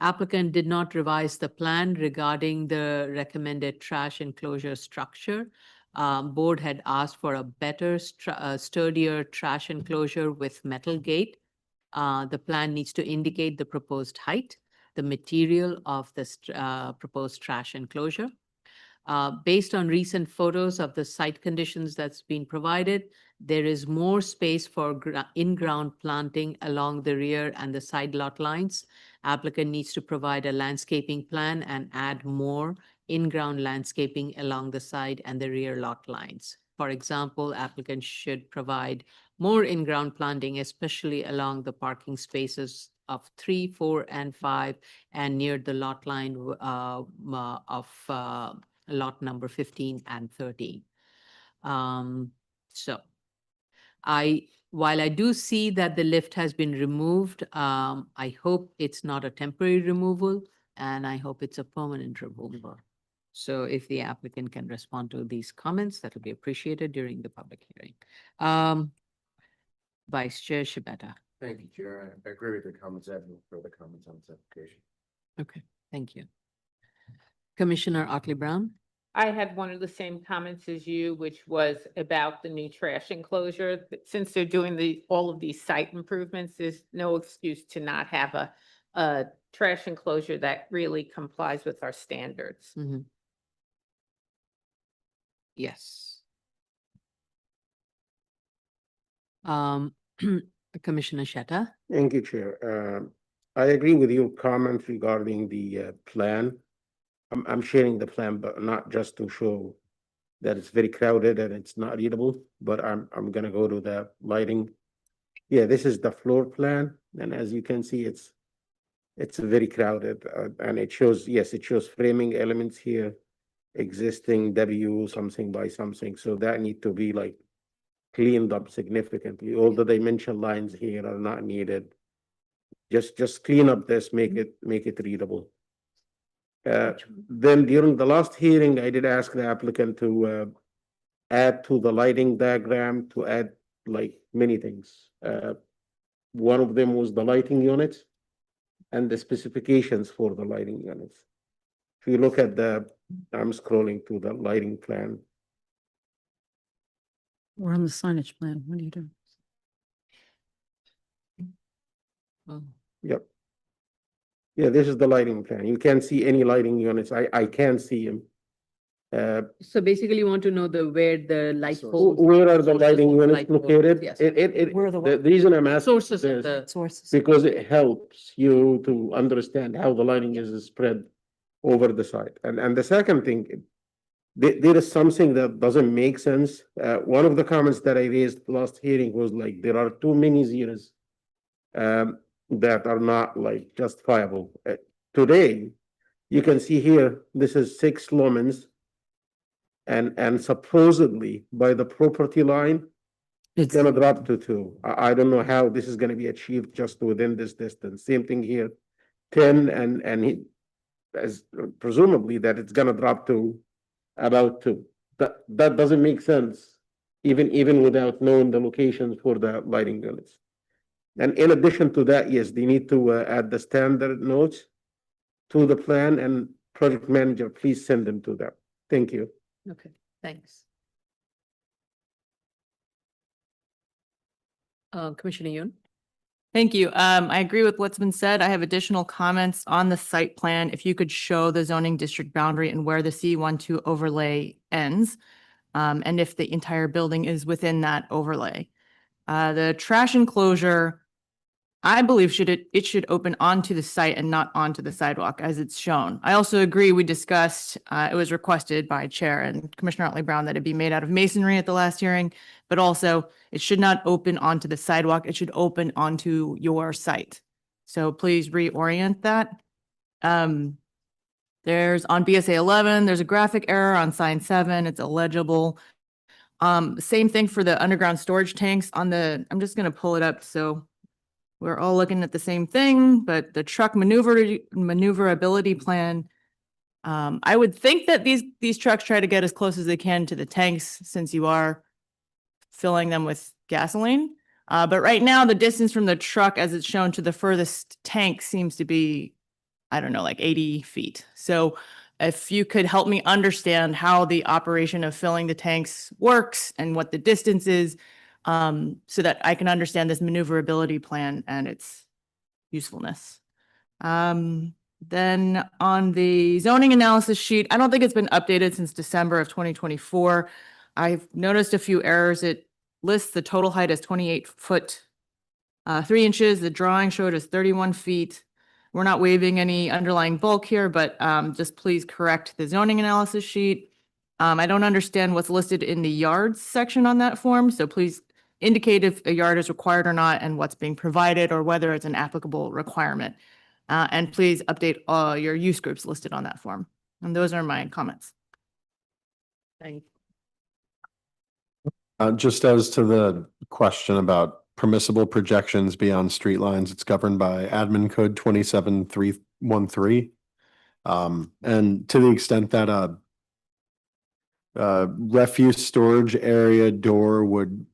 Applicant did not revise the plan regarding the recommended trash enclosure structure. Board had asked for a better, sturdier trash enclosure with metal gate. The plan needs to indicate the proposed height, the material of the proposed trash enclosure. Based on recent photos of the site conditions that's been provided, there is more space for in-ground planting along the rear and the side lot lines. Applicant needs to provide a landscaping plan and add more in-ground landscaping along the side and the rear lot lines. For example, applicant should provide more in-ground planting, especially along the parking spaces of 3, 4, and 5, and near the lot line of lot number 15 and 13. While I do see that the lift has been removed, I hope it's not a temporary removal, and I hope it's a permanent removal. So if the applicant can respond to these comments, that will be appreciated during the public hearing. Vice Chair Shibata. Thank you, Chair. I agree with the comments. I have no further comments on this application. Okay, thank you. Commissioner Otley Brown. I had one of the same comments as you, which was about the new trash enclosure. Since they're doing all of these site improvements, there's no excuse to not have a trash enclosure that really complies with our standards. Mhm. Yes. Commissioner Shetta. Thank you, Chair. I agree with your comment regarding the plan. I'm sharing the plan, but not just to show that it's very crowded and it's not readable, but I'm gonna go to the lighting. Yeah, this is the floor plan, and as you can see, it's very crowded, and it shows, yes, it shows framing elements here, existing W something by something, so that need to be like cleaned up significantly. All the dimension lines here are not needed. Just clean up this, make it readable. Then during the last hearing, I did ask the applicant to add to the lighting diagram, to add like many things. One of them was the lighting units and the specifications for the lighting units. If you look at I'm scrolling to the lighting plan. We're on the signage plan. What are you doing? Oh. Yep. Yeah, this is the lighting plan. You can't see any lighting units. I can't see them. So basically you want to know where the light poles. Where are the sources lighting of units light poles, located? yes. Where are the The reason I'm asking Sources of this, the, sources? because it helps you to understand how the lighting is spread over the site. And the second thing, there is something that doesn't make sense. One of the comments that I raised last hearing was like, there are too many zeros that are not like justifiable. Today, you can see here, this is 6 lumens. And supposedly by the property line, it's gonna drop to 2. I don't know how this is gonna be achieved just within this distance. Same thing here, 10 and as presumably that it's gonna drop to about 2. That doesn't make sense, even without knowing the locations for the lighting units. And in addition to that, yes, they need to add the standard notes to the plan, and project manager, please send them to them. Thank you. okay, thanks. Commissioner Yoon. Thank you. I agree with what's been said. I have additional comments on the site plan. If you could show the zoning district boundary and where the C12 overlay ends, and if the entire building is within that overlay. The trash enclosure, I believe it should open onto the site and not onto the sidewalk as it's shown. I also agree, we discussed, it was requested by Chair and Commissioner Otley Brown that it be made out of masonry at the last hearing, but also it should not open onto the sidewalk. It should open onto your site. So please reorient that. There's on BSA 11, there's a graphic error on sign 7. It's illegible. Same thing for the underground storage tanks on I'm just going to pull it up so we're all looking at the same thing, but the truck maneuverability plan. I would think that these trucks try to get as close as they can to the tanks since you are filling them with gasoline. But right now the distance from the truck as it's shown to the furthest tank seems to be, I don't know, like 80 feet. So if you could help me understand how the operation of filling the tanks works and what the distance is, so that I can understand this maneuverability plan and its usefulness. Then on the zoning analysis sheet, I don't think it's been updated since December of 2024. I've noticed a few errors. It lists the total height as 28 foot, 3 inches. The drawing showed as 31 feet. We're not waiving any underlying bulk here, but just please correct the zoning analysis sheet. I don't understand what's listed in the yards section on that form, so please indicate if a yard is required or not and what's being provided or whether it's an applicable requirement. And please update all your use groups listed on that form. And those are my comments. Thank Just as to the question about permissible projections beyond street lines, it's governed by Admin Code 27313. And to the extent that refuse storage area door would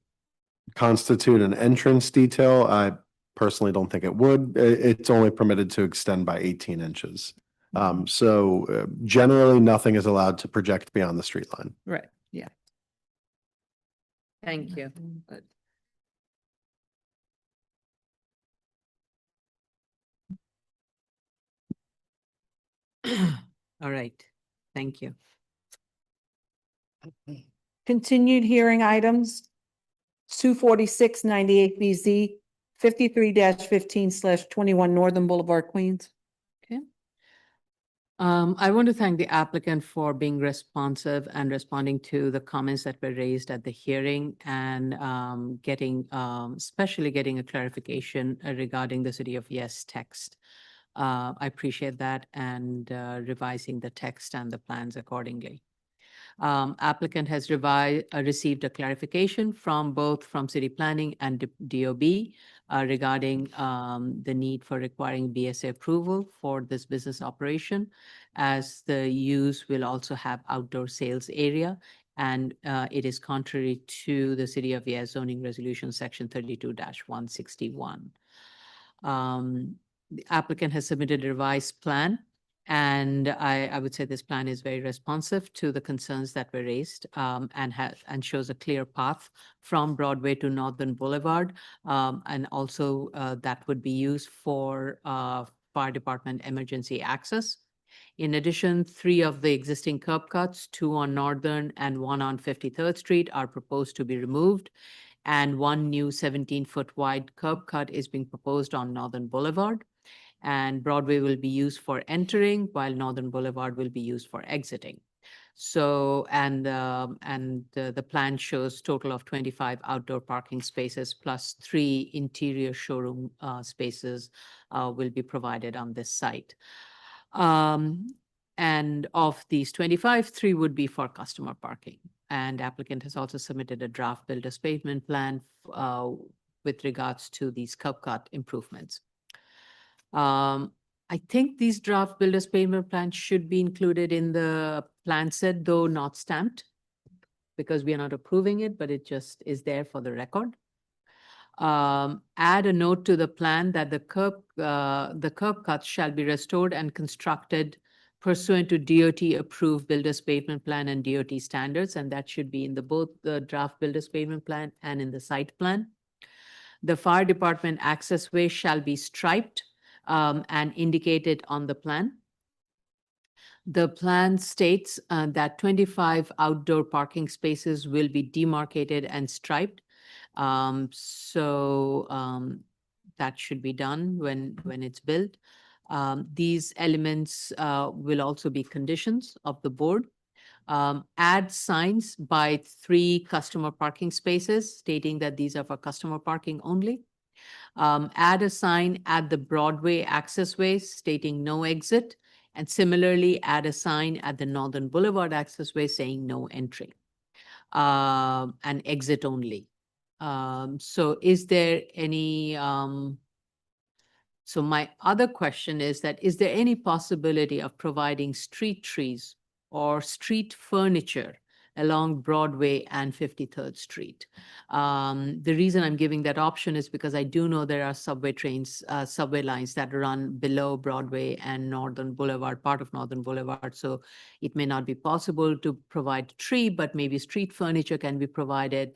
constitute an entrance detail, I personally don't think it would. It's only permitted to extend by 18 inches. So generally, nothing is allowed to project beyond the street line. Right, yeah. Thank you. Good. All right, thank you. Continued hearing items. 24698BZ, 53-15/21 Northern Boulevard, Queens. I want to thank the applicant for being responsive and responding to the comments that were raised at the hearing and especially getting a clarification regarding the City of Yes text. I appreciate that and revising the text and the plans accordingly. Applicant has received a clarification from City Planning and DOB regarding the need for requiring BSA approval for this business operation, as the use will also have outdoor sales area, and it is contrary to the City of Yes zoning resolution section 32-161. The applicant has submitted a revised plan, and I would say this plan is very responsive to the concerns that were raised, and shows a clear path from Broadway to Northern Boulevard. And also that would be used for fire department emergency access. In addition, 3 of the existing curb cuts, 2 on Northern and 1 on 53rd Street, are proposed to be removed. And 1 new 17-foot wide curb cut is being proposed on Northern Boulevard. And Broadway will be used for entering, while Northern Boulevard will be used for exiting. So, the plan shows total of 25 outdoor parking spaces plus 3 interior showroom spaces will be provided on this site. And of these 25, 3 would be for customer parking. And applicant has also submitted a draft builder's pavement plan with regards to these curb cut improvements. I think these draft builder's pavement plans should be included in the plan set, though not stamped, because we are not approving it, but it just is there for the record. Add a note to the plan that the curb cuts shall be restored and constructed pursuant to DOT-approved builder's pavement plan and DOT standards, and that should be in both the draft builder's pavement plan and in the site plan. The fire department accessway shall be striped and indicated on the plan. The plan states that 25 outdoor parking spaces will be demarcated and striped. That should be done when it's built. These elements will also be conditions of the board. Add signs by 3 customer parking spaces stating that these are for customer parking only. Add a sign at the Broadway accessway stating no exit, and similarly add a sign at the Northern Boulevard accessway saying no entry and exit only. So is there any, so my other question is that, is there any possibility of providing street trees or street furniture along Broadway and 53rd Street. The reason I'm giving that option is because I do know there are subway trains, subway lines that run below Broadway and Northern Boulevard, part of Northern Boulevard. So it may not be possible to provide tree, but maybe street furniture can be provided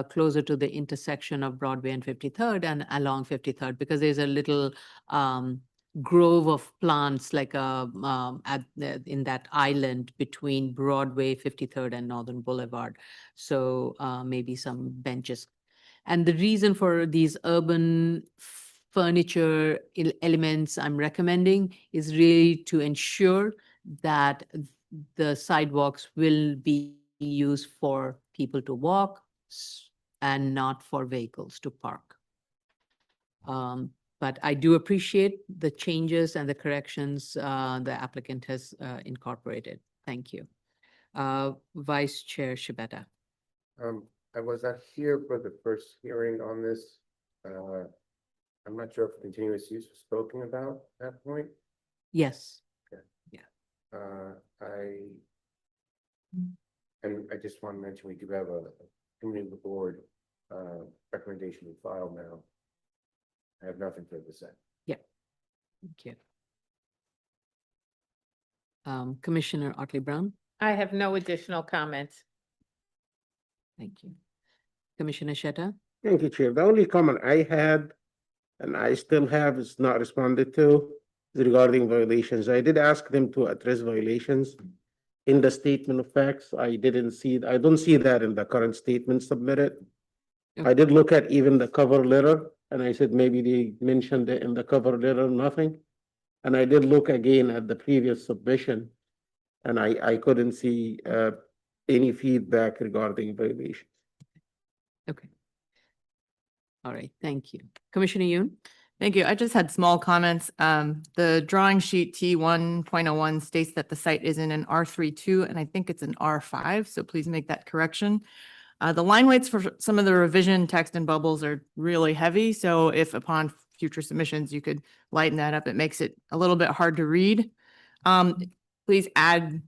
closer to the intersection of Broadway and 53rd and along 53rd, because there's a little grove of plants like in that island between Broadway, 53rd and Northern Boulevard. So maybe some benches. And the reason for these urban furniture elements I'm recommending is really to ensure that the sidewalks will be used for people to walk and not for vehicles to park. But I do appreciate the changes and the corrections the applicant has incorporated. Thank you. Vice Chair Shibata. I was not here for the first hearing on this. I'm not sure if continuous use was spoken about at that point. Yes. And I just want to mention, we do have a committee of the board recommendation in file now. I have nothing further to say. Thank you. Commissioner Otley Brown. I have no additional comments. Thank you. Commissioner Sheta. Thank you, Chair. The only comment I had, and I still have, is not responded to, is regarding violations. I did ask them to address violations in the statement of facts. I don't see that in the current statement submitted. I did look at even the cover letter, and I said maybe they mentioned it in the cover letter, nothing. And I did look again at the previous submission, and I couldn't see any feedback regarding violations. Okay. All right. Thank you. Commissioner Yoon. Thank you. I just had small comments. The drawing sheet T1.01 states that the site is in an R32, and I think it's an R5, so please make that correction. The line weights for some of the revision text and bubbles are really heavy, so if upon future submissions you could lighten that up, it makes it a little bit hard to read. Please add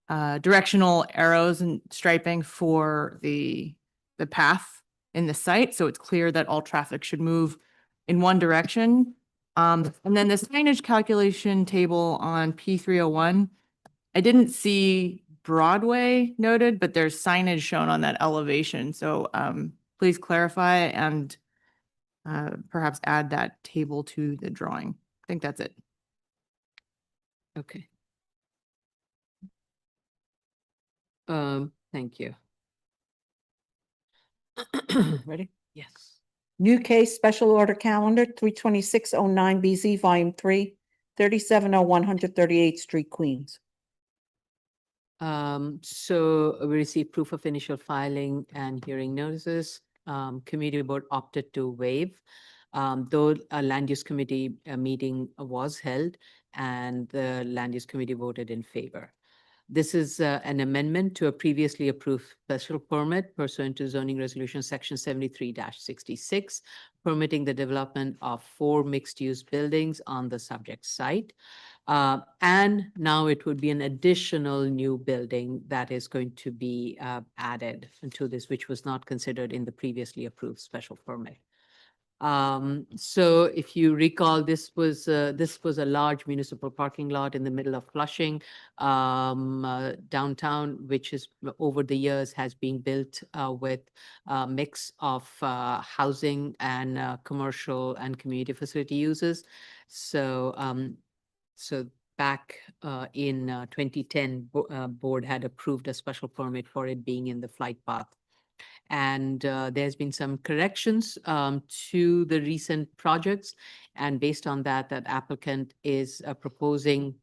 directional arrows and striping for the path in the site, so it's clear that all traffic should move in one direction. And then the signage calculation table on P301, I didn't see Broadway noted, but there's signage shown on that elevation. So please clarify and perhaps add that table to the drawing. I think that's it. Okay. Thank you. Ready? Yes. New case, special order calendar, 32609 BZ, Volume 3, 3701 138th Street, Queens. So we received proof of initial filing and hearing notices. Committee board opted to waive, though a land use committee meeting was held and the land use committee voted in favor. This is an amendment to a previously approved special permit pursuant to zoning resolution section 73-66, permitting the development of 4 mixed-use buildings on the subject site. And now it would be an additional new building that is going to be added to this, which was not considered in the previously approved special permit. So if you recall, this was a large municipal parking lot in the middle of Flushing, downtown, which is over the years has been built with a mix of housing and commercial and community facility uses. So back in 2010, board had approved a special permit for it being in the flight path. And there's been some corrections to the recent projects. And based on that, that applicant is proposing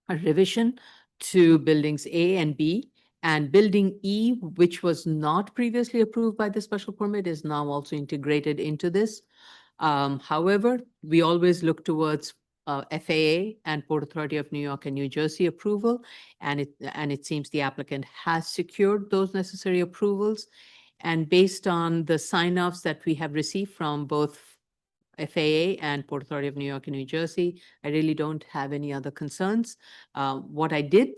a revision to buildings A and B. And building E, which was not previously approved by the special permit, is now also integrated into this. However, we always look towards FAA and Port Authority of New York and New Jersey approval, and it seems the applicant has secured those necessary approvals. And based on the sign-offs that we have received from both FAA and Port Authority of New York and New Jersey, I really don't have any other concerns. What I did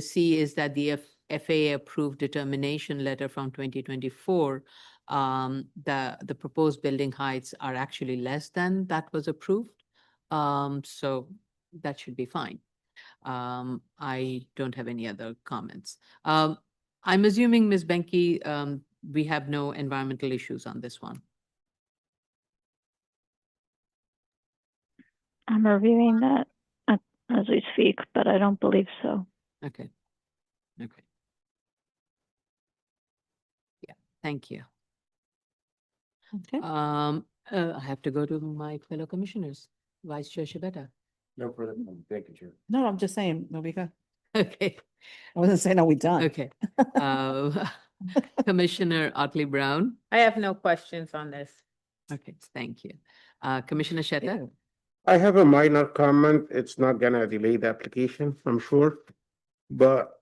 see is that the FAA approved determination letter from 2024, the proposed building heights are actually less than that was approved. So that should be fine. I don't have any other comments. I'm assuming, Ms. Benke, we have no environmental issues on this one. I'm reviewing that as we speak, but I don't believe so. Okay. Okay. Yeah, thank you. Okay. I have to go to my fellow commissioners. Vice Chair Shibeta. No further comment. Thank you, Chair. No, I'm just saying, no, we got, Okay, I wasn't saying, no, we done. okay. Commissioner Otley Brown. I have no questions on this. Okay, thank you. Commissioner Sheta. Ew. I have a minor comment. It's not gonna delay the application, I'm sure. But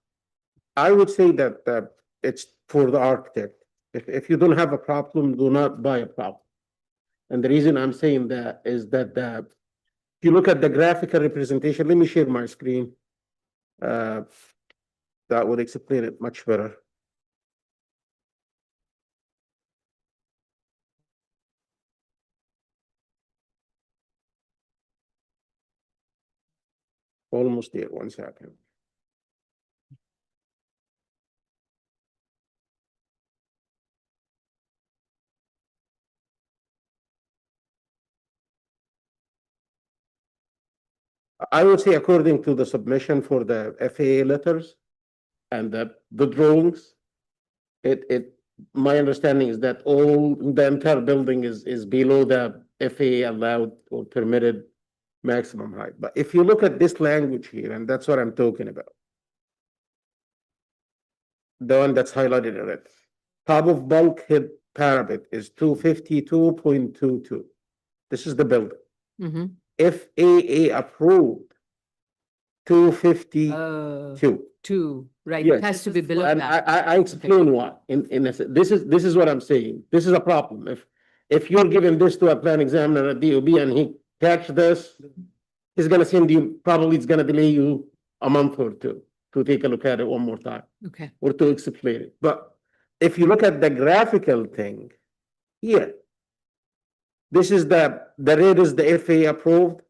I would say that it's for the architect. If you don't have a problem, do not buy a problem. And the reason I'm saying that is that if you look at the graphical representation, let me share my screen. That would explain it much better. Almost there, 1 second. I would say according to the submission for the FAA letters and the drawings, my understanding is that the entire building is below the FAA allowed or permitted maximum height. But if you look at this language here, and that's what I'm talking about, the one that's highlighted in red, top of bulkhead parapet is 252.22. This is the building. Mm-hmm. FAA approved 252. Two, right, Yes. it has to be below And that. I explain why. This is what I'm saying. This is a problem. If you're giving this to a plan examiner at DOB and he catch this, he's gonna send you, probably it's gonna delay you a month or two to take a look at it one more time Okay, or to explain it. But if you look at the graphical thing here, this is the red is the FAA approved,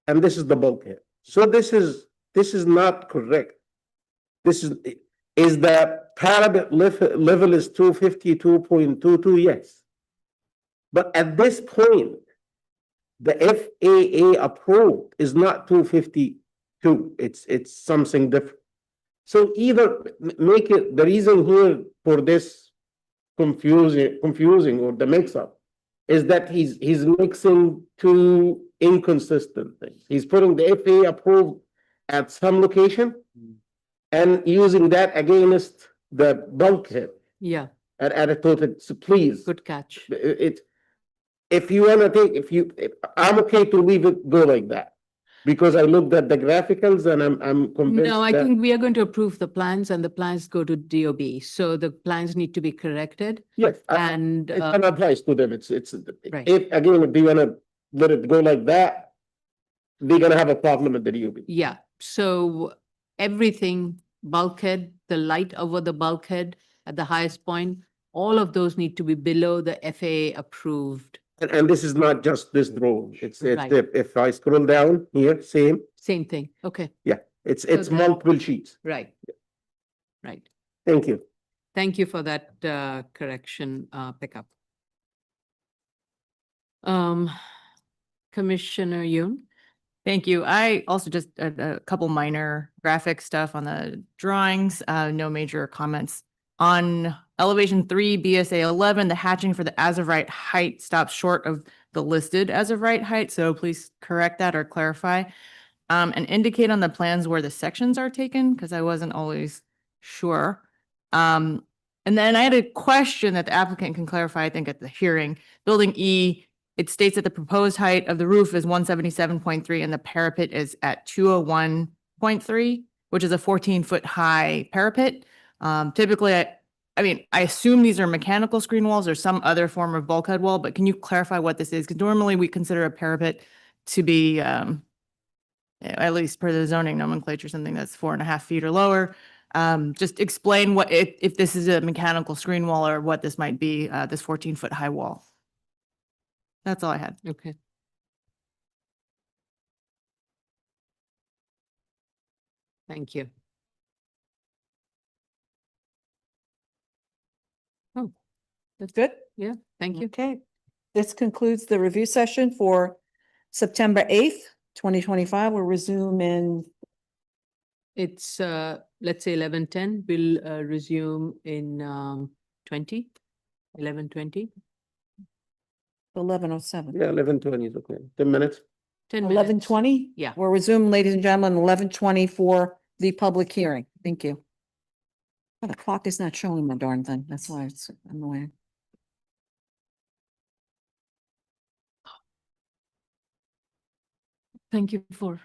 and this is the bulkhead. So this is not correct. This is the parapet level is 252.22, yes. But at this point, the FAA approved is not 252. It's something different. So either make it, the reason here for this confusing or the mix-up is that he's mixing two inconsistent things. He's putting the FAA approved at some location and using that against the bulkhead yeah, at a total, so please. good catch. If you wanna take, I'm okay to leave it go like that. Because I looked at the graphicals and I'm convinced No, I that- think we are going to approve the plans and the plans go to DOB. So the plans need to be corrected Yes, and, it's an advice to them, it's, Right. if, again, if they wanna let it go like that, they're gonna have a problem at the DOB. yeah, so everything, bulkhead, the light over the bulkhead at the highest point, all of those need to be below the FAA approved. And this is not just this drawing, it's, Right. if I scroll down here, same, Same thing, okay, it's the- multiple sheets. right. Right. Thank you. Thank you for that correction pickup. Commissioner Yoon? Thank you. I also just a couple minor graphic stuff on the drawings, no major comments. On elevation 3, BSA 11, the hatching for the as of right height stops short of the listed as of right height, so please correct that or clarify. And indicate on the plans where the sections are taken, because I wasn't always sure. And then I had a question that the applicant can clarify, I think, at the hearing. Building E, it states that the proposed height of the roof is 177.3 and the parapet is at 201.3, which is a 14-foot high parapet. Typically, I mean, I assume these are mechanical screen walls or some other form of bulkhead wall, but can you clarify what this is? Because normally we consider a parapet to be, at least per the zoning nomenclature, something that's 4.5 feet or lower. Just explain what, if this is a mechanical screen wall or what this might be, this 14-foot high wall. That's all I had. Okay. Thank you. Oh, That's good? yeah, thank you. Okay. This concludes the review session for September 8th, 2025. We'll resume in It's, let's say 11:10. We'll resume in 20, 11:20, 11:07. Yeah, 11:20 is okay. 10 minutes. 10 minutes. 11:20? Yeah. We'll resume, ladies and gentlemen, 11:20 for the public hearing. Thank you. Oh, the clock is not showing the darn thing. That's why it's annoying. Thank you for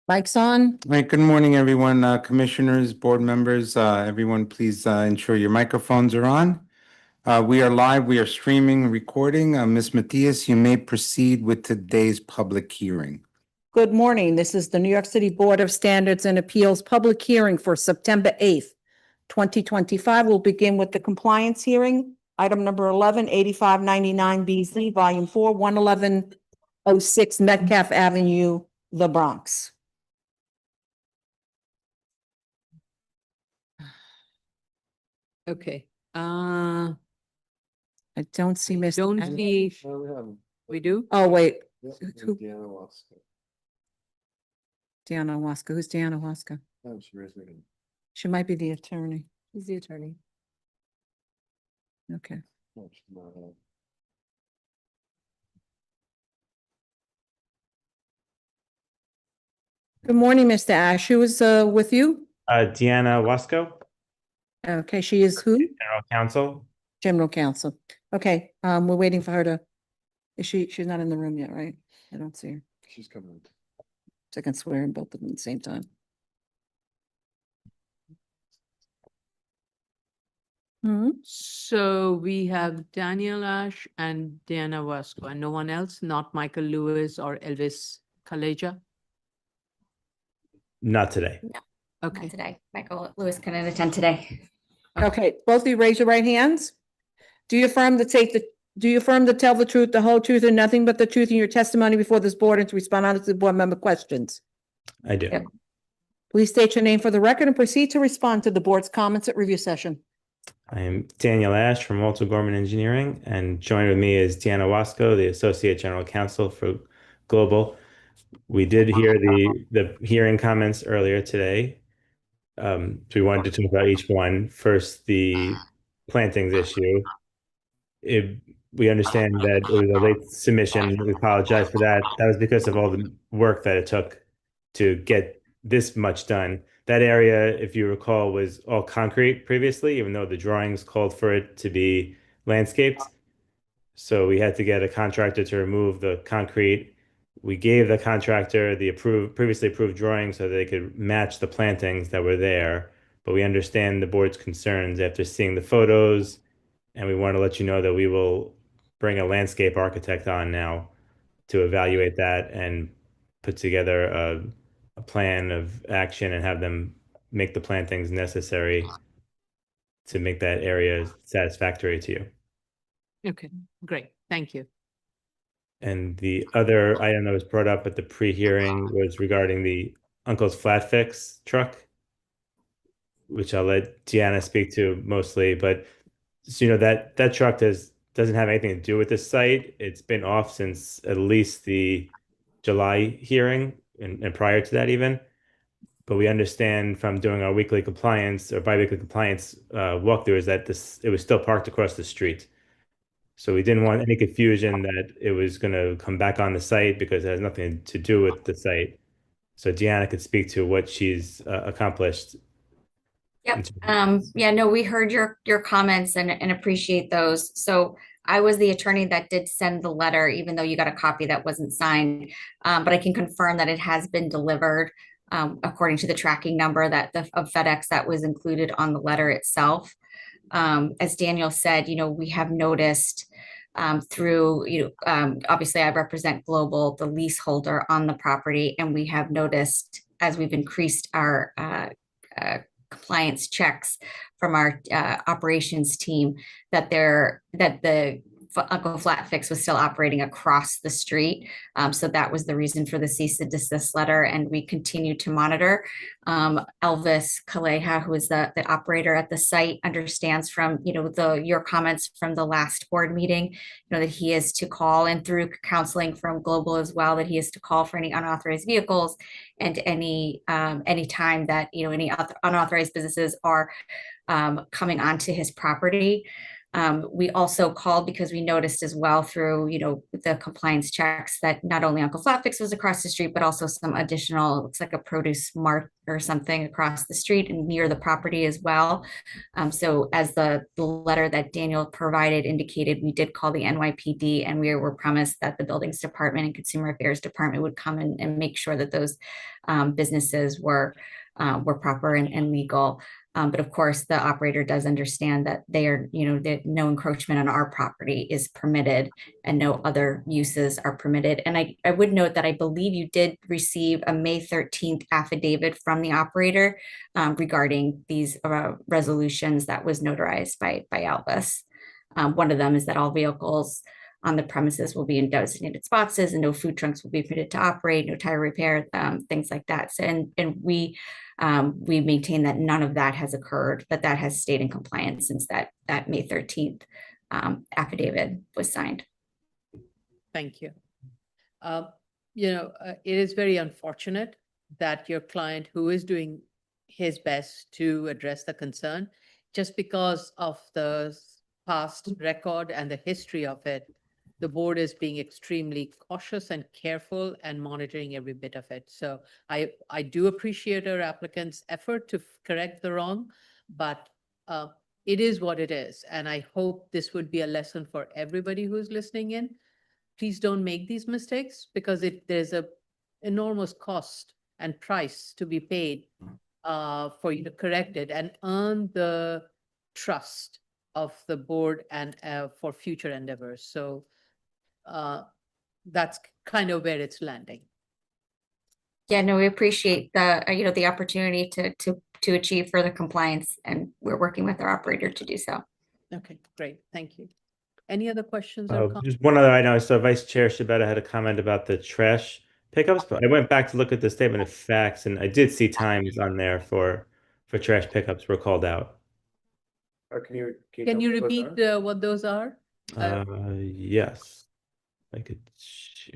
Mike's on. All right, good morning, everyone, commissioners, board members, everyone, please ensure your microphones are on. We are live, we are streaming, recording. Ms. Matias, you may proceed with today's public hearing. Good morning. This is the New York City Board of Standards and Appeals public hearing for September 8th, 2025. We'll begin with the compliance hearing. Item number 11, 8599 BZ, Volume 4, 11106 Metcalf Avenue, the Bronx. Okay, I don't see Mr. don't Ash- see, we do? Oh, wait. Who? Deanna Waska. Deanna Waska. Who's Deanna Waska? Oh, she raised her hand. She might be the attorney. Who's the attorney? Okay. No, she's not, Good morning, Mr. Ash. Who is with you? Deanna Wasco, Okay, she is who? General Counsel. General Counsel. Okay, we're waiting for her to, she's not in the room yet, right? I don't see her. She's coming. So I can swear in both of them at the same time. Hmm, So we have Daniel Ash and Diana Wasco, and no one else, not Michael Lewis or Elvis Kaleja? Not today. Okay. Not today. Michael Lewis couldn't attend today. okay, both of you raise your right hands. Do you affirm to tell the truth, the whole truth, and nothing but the truth in your testimony before this board and to respond honestly to board member questions? I do. Yep. Please state your name for the record and proceed to respond to the board's comments at review session. I am Daniel Ash from Walter Gorman Engineering, and joined with me is Deanna Wasco, the Associate General Counsel for Global. We did hear the hearing comments earlier today. So we wanted to talk about each one. First, the plantings issue. We understand that it was a late submission. We apologize for that. That was because of all the work that it took to get this much done. That area, if you recall, was all concrete previously, even though the drawings called for it to be landscaped. So we had to get a contractor to remove the concrete. We gave the contractor the previously approved drawings so they could match the plantings that were there. But we understand the board's concerns after seeing the photos, and we want to let you know that we will bring a landscape architect on now to evaluate that and put together a plan of action and have them make the plantings necessary to make that area satisfactory to you. Okay, great. Thank you. And the other item that was brought up at the pre-hearing was regarding the Uncle's Flat Fix truck, which I'll let Deanna speak to mostly. But so, you know, that truck doesn't have anything to do with this site. It's been off since at least the July hearing and prior to that even. But we understand from doing our weekly compliance or bi-weekly compliance walkthroughs that it was still parked across the street. So we didn't want any confusion that it was going to come back on the site because it has nothing to do with the site. So Deanna could speak to what she's accomplished. Yep. Yeah, no, we heard your comments and appreciate those. So I was the attorney that did send the letter, even though you got a copy that wasn't signed. But I can confirm that it has been delivered according to the tracking number of FedEx that was included on the letter itself. As Daniel said, you know, we have noticed through, obviously I represent Global, the leaseholder on the property, and we have noticed as we've increased our compliance checks from our operations team that the Uncle Flat Fix was still operating across the street. So that was the reason for the cease and desist letter, and we continue to monitor. Elvis Kaleja, who is the operator at the site, understands from your comments from the last board meeting, that he is to call, and through counseling from Global as well, that he is to call for any unauthorized vehicles and any time that any unauthorized businesses are coming onto his property. We also called because we noticed as well through, the compliance checks that not only Uncle Flatfix was across the street, but also some additional, looks like a produce mart or something across the street and near the property as well. So as the letter that Daniel provided indicated, we did call the NYPD and we were promised that the Buildings Department and Consumer Affairs Department would come and make sure that those businesses were proper and legal. But of course, the operator does understand that that no encroachment on our property is permitted and no other uses are permitted. And I would note that I believe you did receive a May 13th affidavit from the operator regarding these resolutions that was notarized by Albus. One of them is that all vehicles on the premises will be in designated spots and no food trucks will be permitted to operate, no tire repair, things like that. So, and we maintain that none of that has occurred, that has stayed in compliance since that May 13th affidavit was signed. Thank you. It is very unfortunate that your client, who is doing his best to address the concern, just because of the past record and the history of it, the board is being extremely cautious and careful and monitoring every bit of it. So I do appreciate our applicant's effort to correct the wrong, but it is what it is. And I hope this would be a lesson for everybody who's listening in. Please don't make these mistakes because there's a enormous cost and price to be paid for you to correct it and earn the trust of the board and for future endeavors. So that's kind of where it's landing. Yeah, no, we appreciate the opportunity to achieve further compliance, and we're working with our operator to do so. Okay, great. Thank you. Any other questions or comments? Just one other item. I saw Vice Chair Shibata had a comment about the trash pickups, but I went back to look at the statement of facts and I did see times on there for trash pickups were called out. Can you repeat what those are? Yes. I could,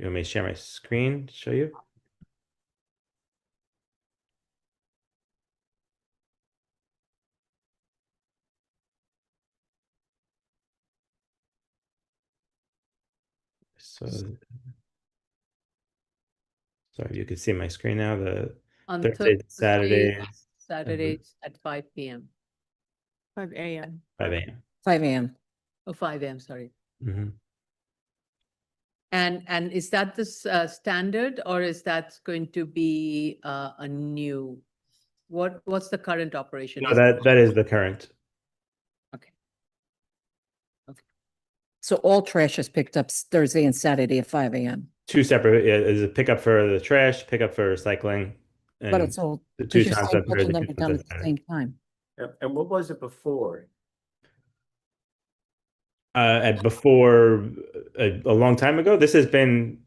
let me share my screen, show you. So, sorry, you can see my screen now, the On Thursdays, Thursdays, Saturdays, Saturdays at 5 p.m. 5 a.m. 5 a.m. 5 a.m. Oh, 5 a.m., sorry. Mm-hmm. And is that the standard or is that going to be a new? What's the current operation? No, that is the current. Okay. So all trash is picked up Thursday and Saturday at 5 a.m. Two separate, there's a pickup for the trash, pickup for recycling. But and it's all, the because two you're times saying on both of Thursday, them two are done times at on the Saturday. same time. And what was it before? Before a long time ago, this has been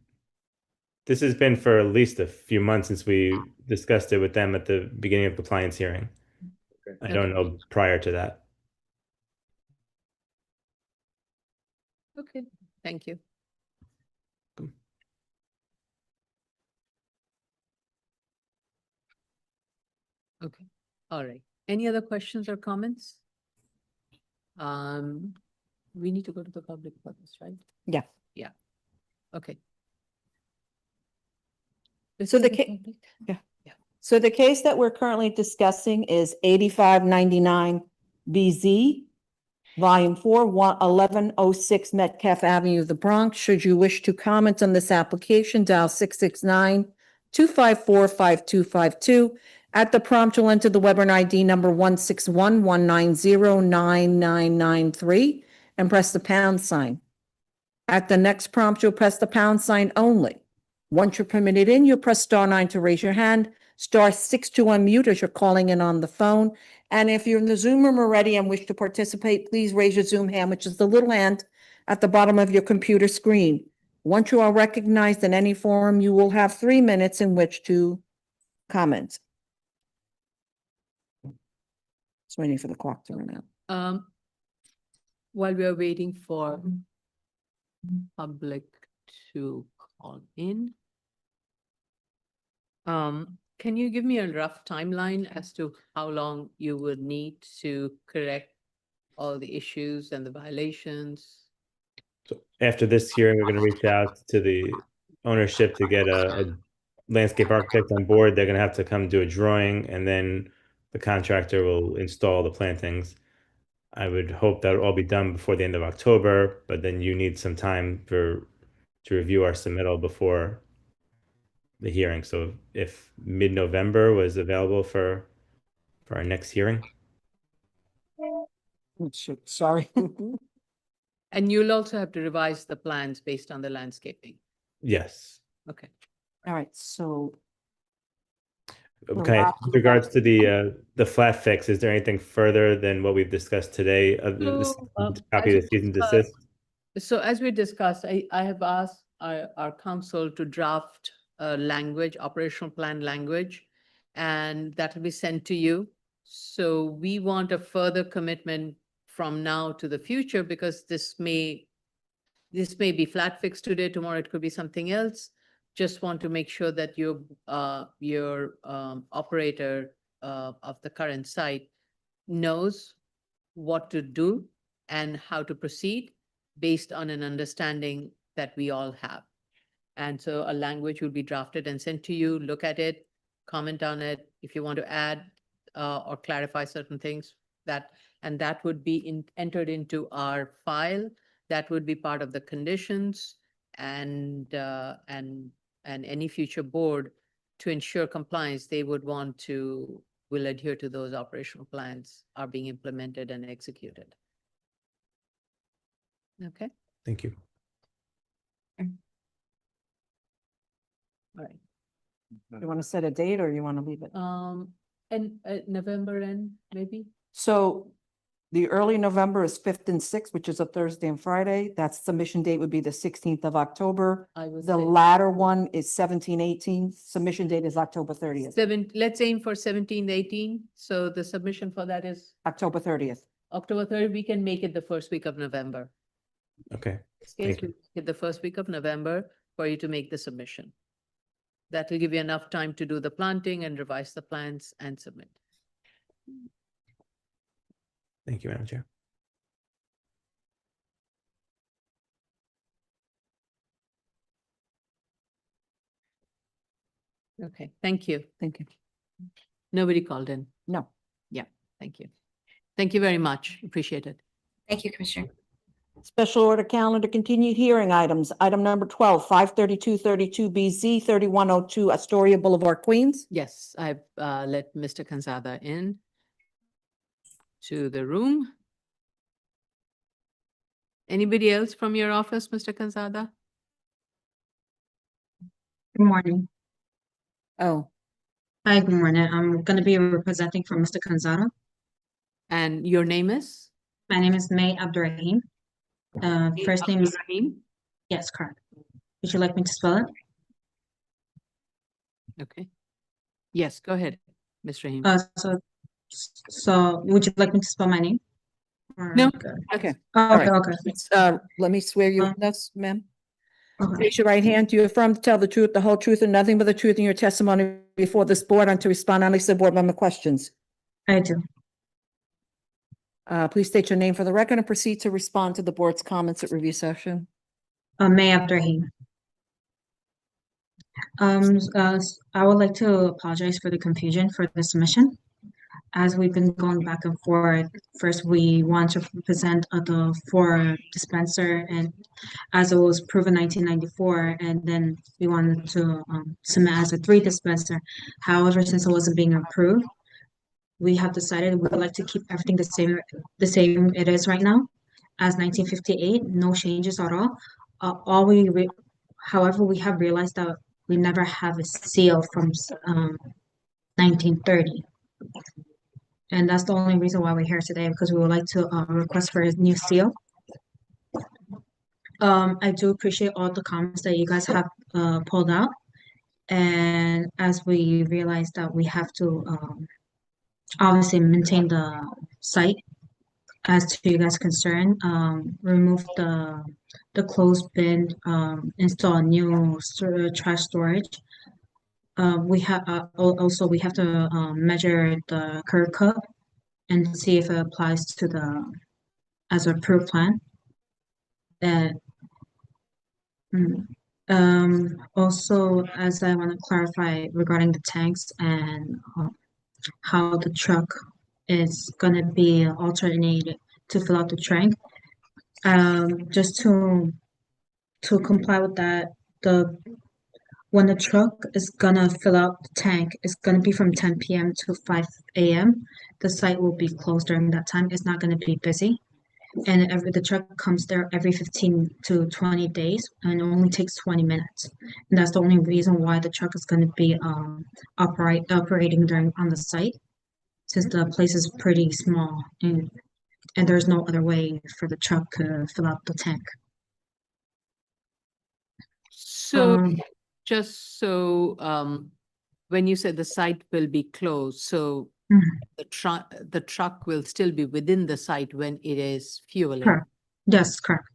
for at least a few months since we discussed it with them at the beginning of the compliance hearing. Okay. I don't know prior to that. Okay, thank you. Okay, all right. Any other questions or comments? We need to go to the public purpose, right? Yeah. Yeah. Okay. So the This is public? yeah. Yeah. So the case that we're currently discussing is 8599 BZ, Volume 4, 1106 Metcalf Avenue, the Bronx. Should you wish to comment on this application, dial 669-254-5252. At the prompt, you'll enter the Weber ID number 161-190-9993 and press the pound sign. At the next prompt, you'll press the pound sign only. Once you're permitted in, you'll press *9 to raise your hand, *6 to unmute as you're calling in on the phone. And if you're in the Zoom room already and wish to participate, please raise your Zoom hand, which is the little hand at the bottom of your computer screen. Once you are recognized in any forum, you will have 3 minutes in which to comment. Just waiting for the clock to run out. While we are waiting for public to call in, can you give me a rough timeline as to how long you would need to correct all the issues and the violations. So after this hearing, we're going to reach out to the ownership to get a landscape architect on board. They're going to have to come do a drawing, and then the contractor will install the plantings. I would hope that will all be done before the end of October, but then you need some time to review our submittal before the hearing. So if mid-November was available for our next hearing. Oh, shoot, sorry. And you'll also have to revise the plans based on the landscaping. Yes. Okay. All right, so Okay, with regards to the flat fix, is there anything further than what we've discussed today? So, Copy as of the cease and we desist? So as we discussed, I have asked our council to draft a language, operational plan language, and that will be sent to you. So we want a further commitment from now to the future, because this may be flat fixed today, tomorrow it could be something else. Just want to make sure that your operator of the current site knows what to do and how to proceed based on an understanding that we all have. And so a language will be drafted and sent to you. Look at it, comment on it. If you want to add or clarify certain things, that would be entered into our file. That would be part of the conditions, and any future board, to ensure compliance, they would will adhere to those operational plans are being implemented and executed. Okay. Thank you. All right. you want to set a date or you want to leave it? And November end, maybe? So the early November is 5th and 6th, which is a Thursday and Friday. That's submission date would be the 16th of October. I would The say latter one is 17, 18. Submission date is October 30th. let's aim for 17, 18. So the submission for that is October 30th. October 3rd. We can make it the first week of November. Okay. In this case, Thank you. we make it the first week of November for you to make the submission. That will give you enough time to do the planting and revise the plans and submit. Thank you, Madam Chair. Okay, thank you. Thank you. Nobody called in. No. Thank you. Thank you very much. Appreciate it. Thank you, Commissioner. Special order calendar continued hearing items. Item number 12, 53232BZ 3102 Astoria Boulevard, Queens. Yes, I've let Mr. Kanzada in to the room. Anybody else from your office, Mr. Kanzada? Good morning. Oh, Hi, good morning. I'm going to be representing for Mr. Kanzada. And your name is? My name is May Abdurrahim. First name is, Rahim? yes, correct. Would you like me to spell it? Okay. Yes, go ahead, Ms. Rahim. So would you like me to spell my name? Or- No. Okay. okay. Oh, okay, right. okay. Let's, let me swear you in this, ma'am. Okay. Raise your right hand. Do you affirm to tell the truth, the whole truth, and nothing but the truth in your testimony before this board, and to respond honestly to board member questions? I do. Please state your name for the record and proceed to respond to the board's comments at review session. May Abdurrahim. I would like to apologize for the confusion for the submission. As we've been going back and forth, first we want to present the 4 dispenser, and as it was proven 1994, and then we wanted to submit as a 3 dispenser. However, since it wasn't being approved, we have decided we would like to keep everything the same it is right now as 1958, no changes at all. However, we have realized that we never have a seal from 1930. And that's the only reason why we're here today, because we would like to request for a new seal. I do appreciate all the comments that you guys have pulled out. And as we realize that we have to obviously maintain the site as to you guys' concern, remove the closed bin, install a new trash storage. We have also we have to measure the curb cut and see if it applies to the as a approved plan. Uh, Also, as I want to clarify regarding the tanks and how the truck is gonna be alternated to fill out the tank. Just to comply with that, when the truck is gonna fill out the tank, it's gonna be from 10 p.m. to 5 a.m. The site will be closed during that time. It's not gonna be busy. And the truck comes there every 15 to 20 days and it only takes 20 minutes. And that's the only reason why the truck is gonna be operating on the site, since the place is pretty small and there's no other way for the truck to fill out the tank. So Um, just so, when you said the site will be closed, so Mhm. the truck will still be within the site when it is fueling? Correct. Yes, correct.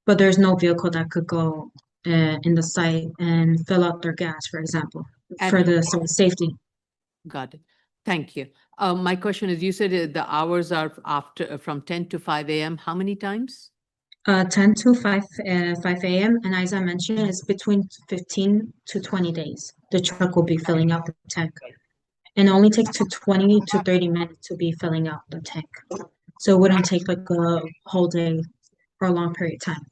But there's no vehicle that could go in the site and fill out their gas, for example, for And- the safety. Got it. Thank you. My question is, you said the hours are after, from 10 to 5 a.m. How many times? 10 to 5 a.m. And as I mentioned, it's between 15 to 20 days. The truck will be filling out the tank. And it only takes to 20 to 30 minutes to be filling out the tank. So it wouldn't take like a whole day or a long period of time.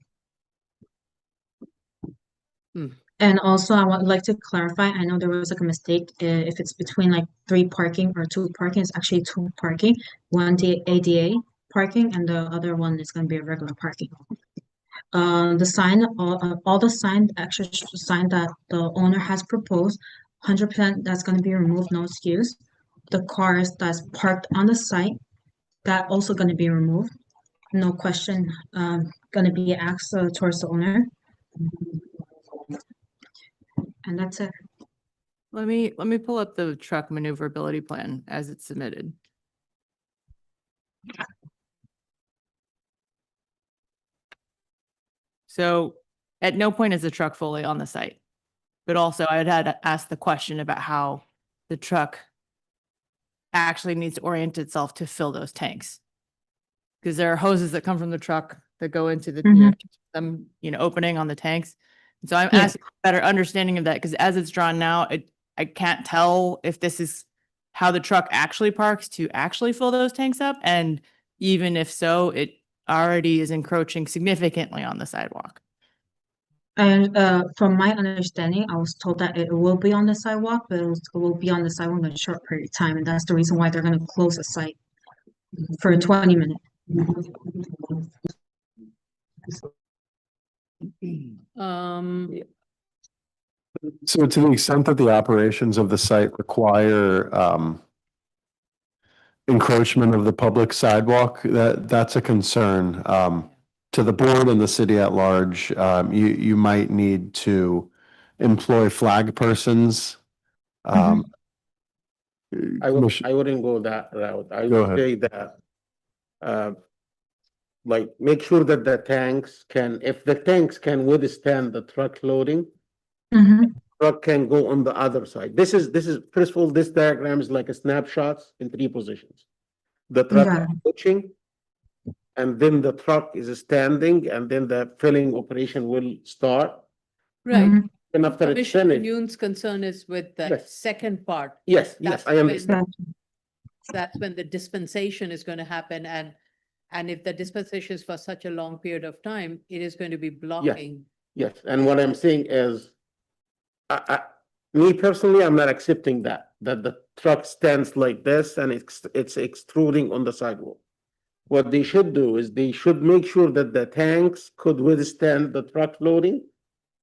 And also, I would like to clarify, I know there was like a mistake. If it's between like 3 parking or 2 parking, it's actually 2 parking. One ADA parking and the other one is going to be a regular parking. The sign, all the sign, extra sign that the owner has proposed, 100% that's going to be removed, no excuse. The cars that's parked on the site, that also going to be removed. No question, going to be asked towards the owner. And that's it. Let me pull up the truck maneuverability plan as it's submitted. So at no point is the truck fully on the site. But also I had to ask the question about how the truck actually needs to orient itself to fill those tanks. Because there are hoses that come from the truck that go into the, opening on the tanks. And so I'm Yeah. asking for a better understanding of that, because as it's drawn now, I can't tell if this is how the truck actually parks to actually fill those tanks up. And even if so, it already is encroaching significantly on the sidewalk. And from my understanding, I was told that it will be on the sidewalk, but it will be on the sidewalk in a short period of time. And that's the reason why they're going to close the site for 20 minutes. So to the extent that the operations of the site require encroachment of the public sidewalk, that's a concern. To the board and the city at large, you might need to employ flag persons. I Commissioner- wouldn't go that route. I Go would ahead. say that, like, make sure that the tanks if the tanks can withstand the truck loading, Mhm. truck can go on the other side. This is, first of all, this diagram is like a snapshots in 3 positions. The truck Got is pushing, and then the truck is standing, and then the filling operation will start. Right. Mhm. And after it's Commissioner finished, Yoon's concern is with the Yes. second part. yes, That's I understand. That's when the dispensation is going to happen, and if the dispensation is for such a long period of time, it is going to be blocking. Yes, and what I'm saying is, me personally, I'm not accepting that the truck stands like this and it's extruding on the sidewalk. What they should do is they should make sure that the tanks could withstand the truck loading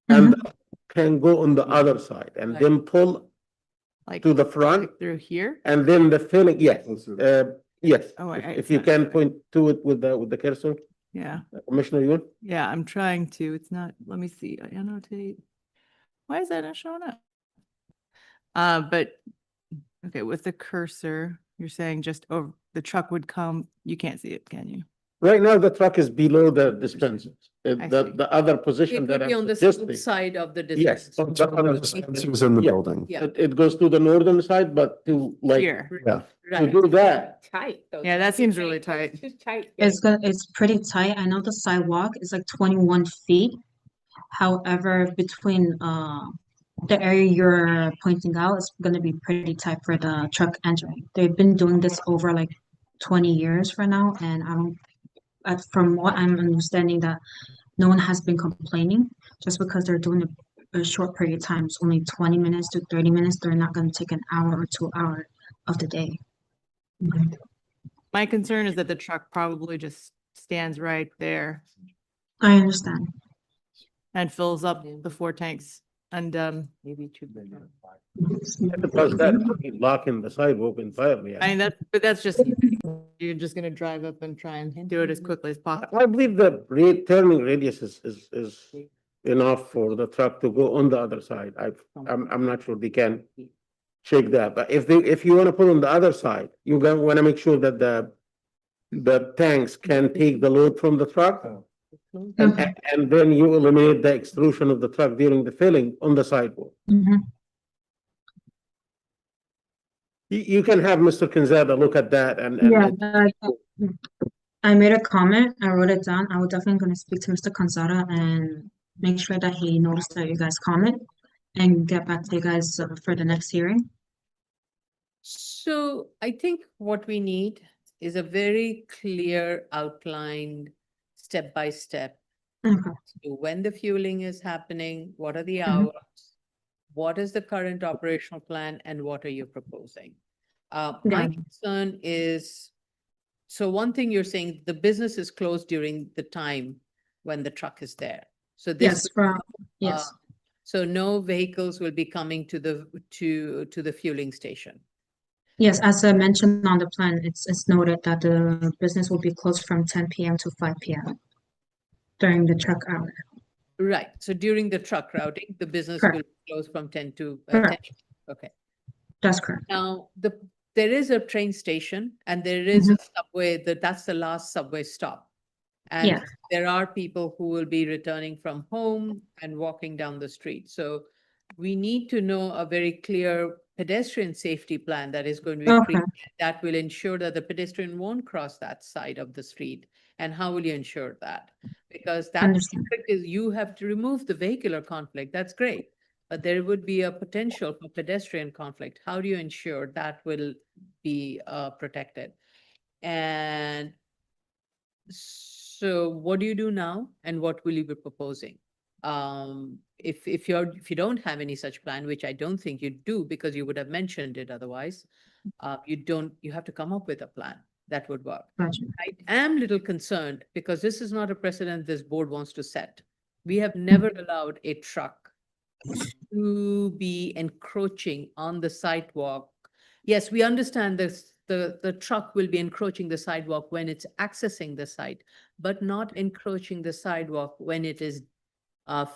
and can go on the other side and Right. then pull Like to the front through here. and then the filling, yes, yes. Oh, If you can point to it with the cursor, Yeah. Commissioner Yun. Yeah, I'm trying to. It's not, let me see. I annotate. Why is that not showing up? But, okay, with the cursor, you're saying just over, the truck would come, you can't see it, can you? Right now, the truck is below the dispensers. the other position It that would be I'm on the south suggesting. side of the Yes. district. Dispensers in the Yeah. building. Yeah. It goes to the northern side, but to like, Here. Yeah. to do that, Tight. though. Yeah, that Too seems really It's tight. Too tight. It's pretty tight. I know the sidewalk is like 21 feet. However, between the area you're pointing out is gonna be pretty tight for the truck entering. They've been doing this over like 20 years for now, and I don't, from what I'm understanding, that no one has been complaining. Just because they're doing a short period of time, it's only 20 minutes to 30 minutes. They're not gonna take an hour or 2 hours of the day. My concern is that the truck probably just stands right there I understand. and fills up the 4 tanks. And Maybe it should be. because that blocking the sidewalk entirely. I mean, but that's just, you're just gonna drive up and try and do it as quickly as possible. I believe the turning radius is enough for the truck to go on the other side. I'm not sure they can check that, but if you want to put on the other side, you want to make sure that the tanks can take the load from the truck. And then you eliminate the extrusion of the truck during the filling on the sidewalk. Mhm. You can have Mr. Kinzada look at that and Yeah, I made a comment, I wrote it down. I will definitely gonna speak to Mr. Kanzada and make sure that he noticed that you guys comment and get back to you guys for the next hearing. So I think what we need is a very clear outlined step by step. Okay. to When the fueling is happening, what are the Mhm. hours? What is the current operational plan and what are you proposing? My Right. concern is, so one thing you're saying, the business is closed during the time when the truck is there. So this, Yes, yes, so no vehicles will be coming to the fueling station. yes, as I mentioned on the plan, it's noted that the business will be closed from 10 PM to 5 PM during the truck hour. Right, so during the truck routing, the business will Correct. close from 10 to 10. Correct. Okay. That's correct. Now, there is a train station and there is a subway, that's the last subway stop. And Yeah. there are people who will be returning from home and walking down the street. So we need to know a very clear pedestrian safety plan that is going to be Okay. created that will ensure that the pedestrian won't cross that side of the street. And how will you ensure that? Because that Understand. conflict is, you have to remove the vehicular conflict. That's great. But there would be a potential for pedestrian conflict. How do you ensure that will be protected? And so what do you do now and what will you be proposing? If you don't have any such plan, which I don't think you do because you would have mentioned it otherwise, you have to come up with a plan that would work. Gotcha. I am little concerned because this is not a precedent this board wants to set. We have never allowed a truck to be encroaching on the sidewalk. Yes, we understand this. The truck will be encroaching the sidewalk when it's accessing the site, but not encroaching the sidewalk when it is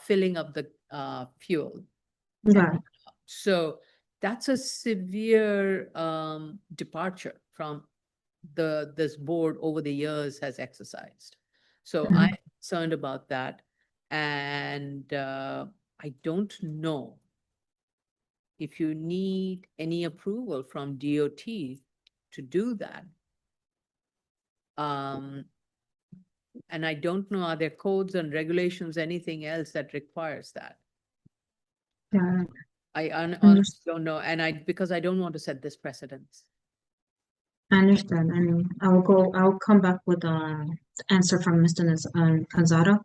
filling up the fuel. Got it. So that's a severe departure from this board over the years has exercised. So Mhm. I'm concerned about that. And I don't know if you need any approval from DOT to do that. And I don't know, are there codes and regulations, anything else that requires that? Yeah, I honestly don't know, and because I don't want to set this precedence. I understand. And I'll come back with an answer from Mr. Kanzada.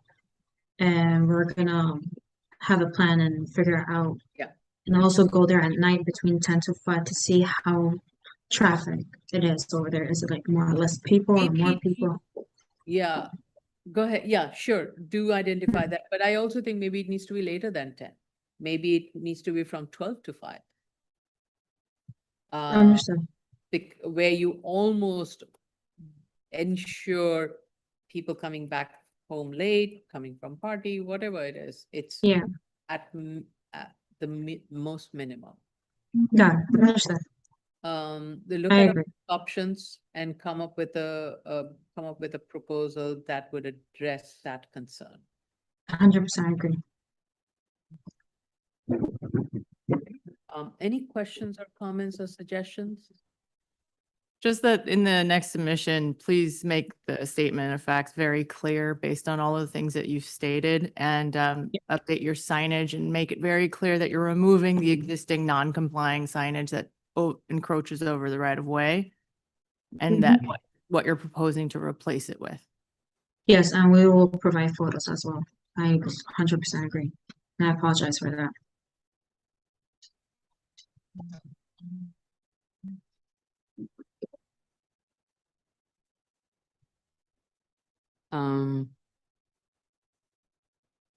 And we're gonna have a plan and figure out. Yeah. And also go there at night between 10 to 5 to see how traffic it is over there. Is it like more or less people or more people? Yeah, go ahead. Yeah, sure. Do identify that. But I also think maybe it needs to be later than 10. Maybe it needs to be from 12 to 5. I understand. Where you almost ensure people coming back home late, coming from party, whatever it is, it's Yeah. at the most minimum. Got it. I understand. They look I at agree. options and come up with a proposal that would address that concern. 100% agree. Any questions or comments or suggestions? Just that in the next submission, please make the statement of facts very clear based on all of the things that you've stated and update your signage and make it very clear that you're removing the existing non-complying signage that encroaches over the right of way and that what you're proposing to replace it with. Yes, and we will provide photos as well. I 100% agree. And I apologize for that.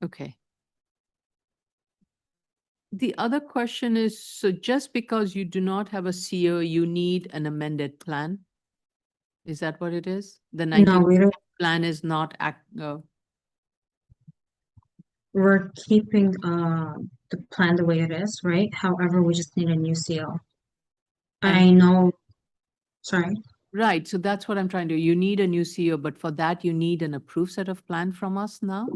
Okay. The other question is, so just because you do not have a CO, you need an amended plan? Is that what it is? The No, 19 we don't. plan is not We're keeping the plan the way it is, right? However, we just need a new CO. I know, sorry. right. So that's what I'm trying to, you need a new CO, but for that you need an approved set of plan from us now?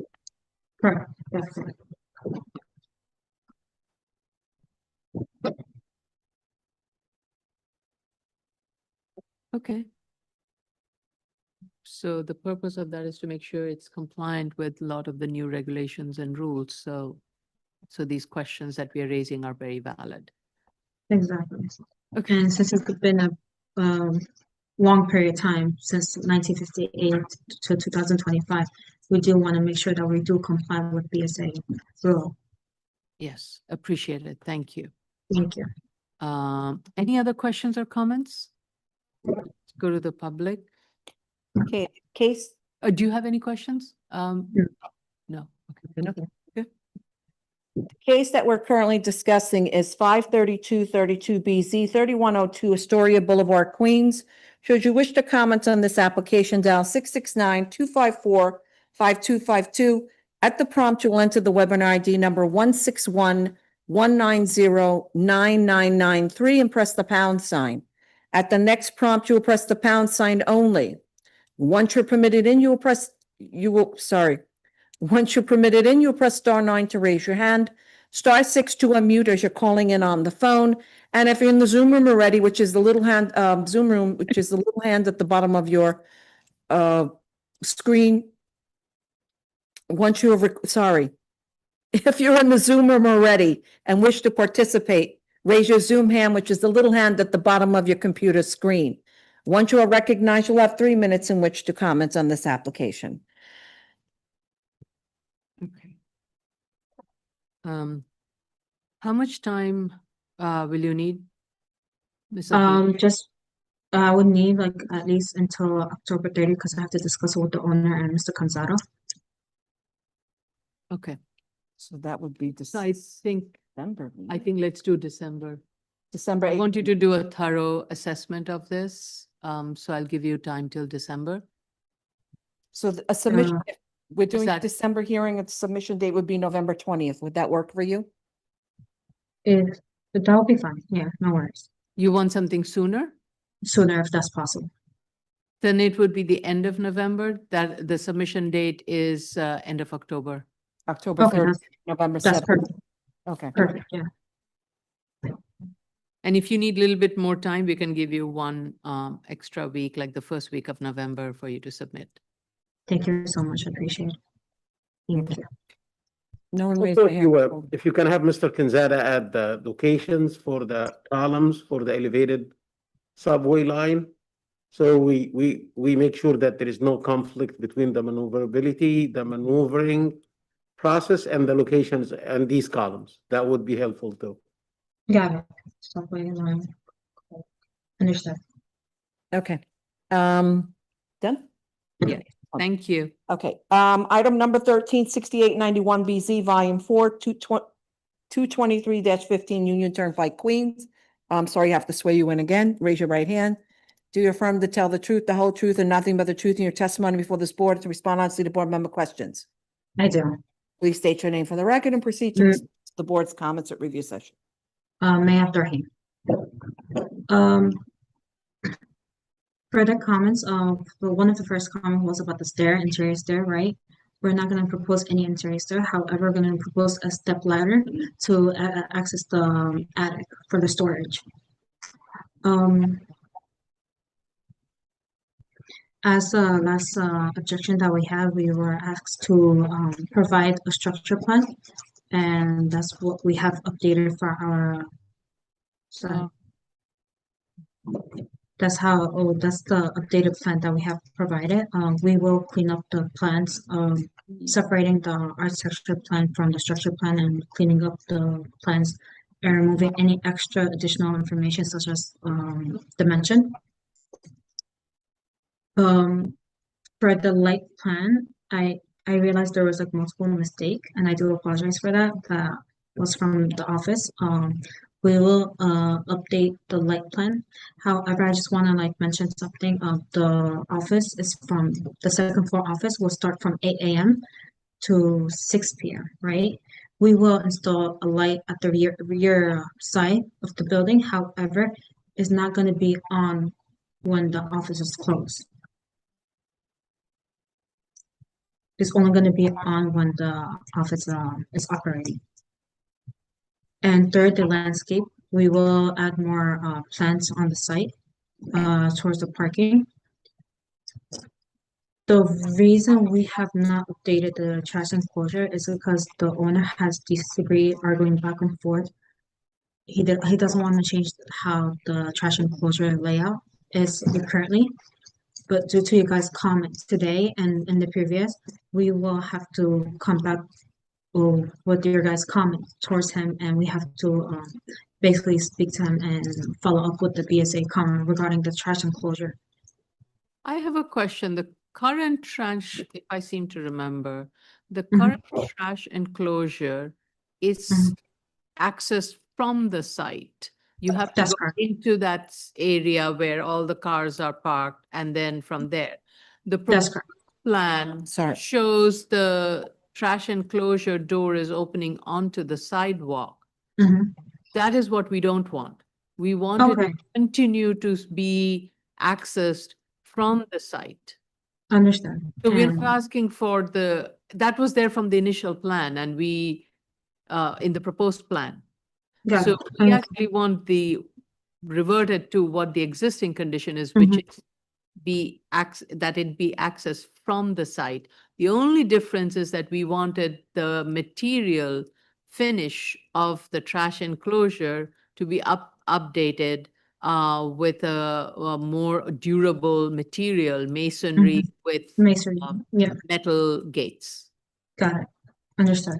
Correct. That's correct. Okay. So the purpose of that is to make sure it's compliant with a lot of the new regulations and rules. So these questions that we are raising are very valid. Exactly. Okay. And since it's been a long period of time, since 1958 to 2025, we do want to make sure that we do comply with BSA rule. Yes, appreciate it. Thank you. Thank you. Any other questions or comments? Let's go to the public. Okay, case, Do you have any questions? No. Okay. the case that we're currently discussing is 53232BZ 3102 Astoria Boulevard, Queens. Should you wish to comment on this application, dial 669-254-5252. At the prompt, you will enter the webinar ID number 161-190-9993 and press the pound sign. At the next prompt, you will press the pound sign only. Once you're permitted in, once you're permitted in, you'll press *9 to raise your hand, *6 to unmute as you're calling in on the phone. And if you're in the Zoom room already, which is the little hand, Zoom room, which is the little hand at the bottom of your screen. Once you have, if you're in the Zoom room already and wish to participate, raise your Zoom hand, which is the little hand at the bottom of your computer screen. Once you are recognized, you'll have 3 minutes in which to comment on this application. Okay. How much time will you need? Ms. Abdi? I would need like at least until October 30 because I have to discuss it with the owner and Mr. Canzaro. Okay. So that would be So I think let's do December. December I 8th. want you to do a thorough assessment of this. So I'll give you time till December. So a submission, if we're doing that- December hearing, its submission date would be November 20th. Would that work for you? That would be fine. Yeah, no worries. You want something sooner? Sooner if that's possible. Then it would be the end of November, that the submission date is end of October. October Okay, 3rd, November that's 7th. perfect. Okay. Perfect, yeah. And if you need a little bit more time, we can give you one extra week, like the first week of November for you to submit. Thank you so much. I appreciate it. Thank you. No one raised Also, their if you, hand. if you can have Mr. Canzada add the locations for the columns for the elevated subway line. So we make sure that there is no conflict between the maneuverability, the maneuvering process and the locations and these columns. That would be helpful too. Got it. Subway line. Understood. Okay. Done? Yeah, thank you. Okay, item number 136891BZ, volume 4, 223-15 Union Turnpike, Queens. I'm sorry, I have to swear you in again. Raise your right hand. Do you affirm to tell the truth, the whole truth, and nothing but the truth in your testimony before this board, to respond honestly to board member questions? I do. Please state your name for the record and proceed to the board's comments at review session. May Abdurrahim. Further comments of one of the first comments was about the interior stair, right? We're not gonna propose any interior stair, however, we're gonna propose a step ladder to access the attic for the storage. As a last objection that we have, we were asked to provide a structure plan, and that's what we have updated for our. So that's the updated plan that we have provided. We will clean up the plans, separating the architecture plan from the structure plan and cleaning up the plans and removing any extra additional information such as dimension. For the light plan, I realized there was like multiple mistake, and I do apologize for that. That was from the office. We will update the light plan. However, I just want to like mention something. The office is from the second floor office will start from 8 a.m. to 6 p.m. Right? We will install a light at the rear side of the building. However, it's not going to be on when the office is closed. It's only going to be on when the office is operating. And third, the landscape. We will add more plants on the site towards the parking. The reason we have not updated the trash enclosure is because the owner has disagreed, arguing back and forth. He doesn't want to change how the trash enclosure layout is currently. But due to you guys' comments today and in the previous, we will have to come back with your guys' comments towards him, and we have to basically speak to him and follow up with the BSA comment regarding the trash enclosure. I have a question. The current trash, if I seem to remember, the current trash enclosure is accessed from the site. You have to That's go correct. into that area where all the cars are parked, and then from there. The That's correct. plan shows the trash enclosure door is opening onto the sidewalk. That is what we don't want. We want it to continue to be accessed from the site. Understand. So we're not asking for that was there from the initial plan, and we, in the proposed plan. So we actually want the reverted to what the existing condition is, which is that it be accessed from the site. The only difference is that we wanted the material finish of the trash enclosure to be updated with a more durable material, masonry with metal gates. Got it. Understood.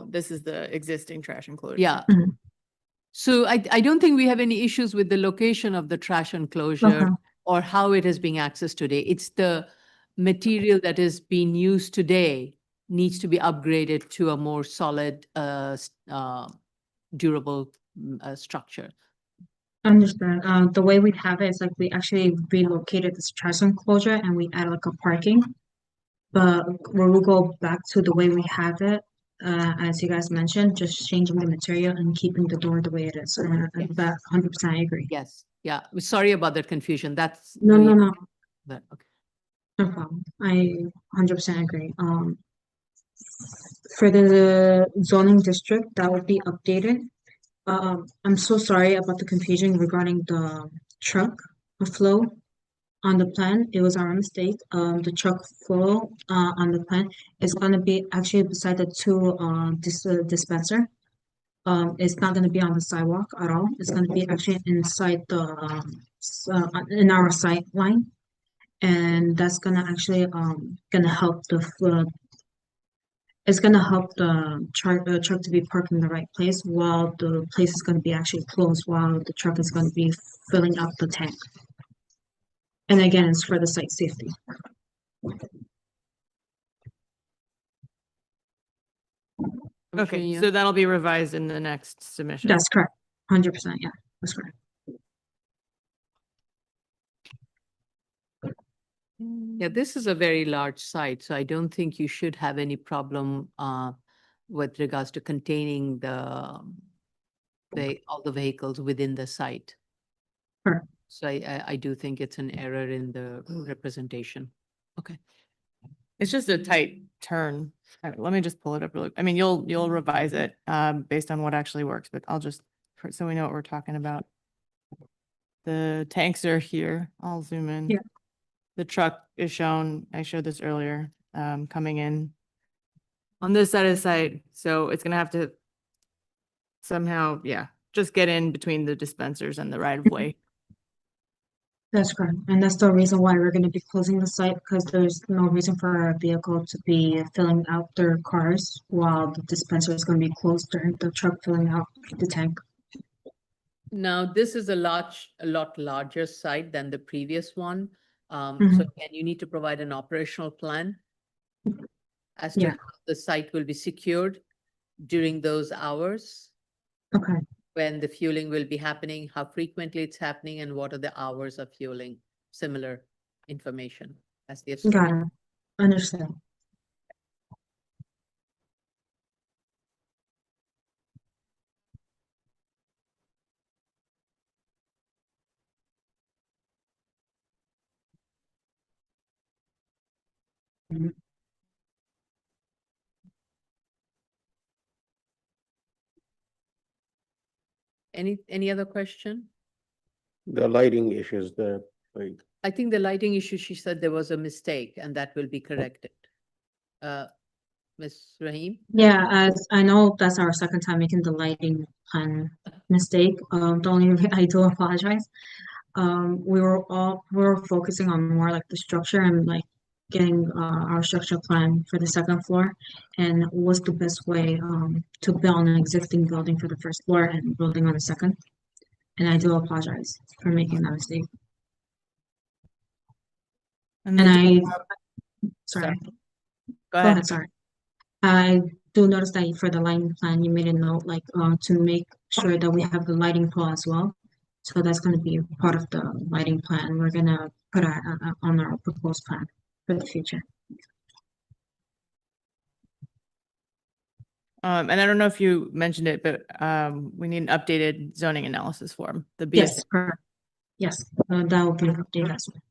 This is the existing trash enclosure. Yeah. So I don't think we have any issues with the location of the trash enclosure or how it is being accessed today. It's the material that is being used today needs to be upgraded to a more solid, durable structure. Understand. The way we have it is like we actually relocated this trash enclosure and we added like a parking. But when we go back to the way we have it, as you guys mentioned, just changing the material and keeping the door the way it is. So that 100% I agree. Yes. Yeah. Sorry about that confusion. That's no. Okay. No problem. I 100% agree. For the zoning district, that would be updated. I'm so sorry about the confusion regarding the truck flow on the plan. It was our mistake. The truck flow on the plan is going to be actually beside the two dispenser. It's not going to be on the sidewalk at all. It's going to be actually inside the in our sight line, and that's going to actually help it's going to help the truck to be parked in the right place while the place is going to be actually closed while the truck is going to be filling up the tank. And again, it's for the site safety. Okay, so that'll be revised in the next submission. That's correct. 100%. Yeah, that's correct. Yeah, this is a very large site, so I don't think you should have any problem with regards to containing all the vehicles within the site. Sure. So I do think it's an error in the representation. Okay. It's just a tight turn. Let me just pull it up really, I mean, you'll revise it based on what actually works, but I'll just, so we know what we're talking about. The tanks are here. I'll zoom in. Yeah. The truck is shown, I showed this earlier, coming in on this side of the site. So it's gonna have to somehow, yeah, just get in between the dispensers and the right of way. That's correct. And that's the reason why we're going to be closing the site, because there's no reason for a vehicle to be filling out their cars while the dispenser is going to be closed during the truck filling out the tank. Now, this is a lot larger site than the previous one. So Mhm. again, you need to provide an operational plan as to Yeah. how the site will be secured during those hours, Okay, when the fueling will be happening, how frequently it's happening, and what are the hours of fueling. Similar information as the. got it. Understood. Any other question? The lighting issues, like, I think the lighting issue, she said there was a mistake and that will be corrected. Ms. Rahim? Yeah, as I know that's our second time making the lighting plan mistake. The only I do apologize. We were focusing on more like the structure and like getting our structure plan for the second floor and what's the best way to build an existing building for the first floor and building on the second. And I do apologize for making that mistake. And And the- sorry, Go go ahead. ahead, sorry. I do notice that for the lighting plan, you made a note like to make sure that we have the lighting pole as well. So that's going to be part of the lighting plan. We're going to put on our proposed plan for the future. And I don't know if you mentioned it, but we need an updated zoning analysis form, the BSA. Yes, correct. Yes, that will be updated as well.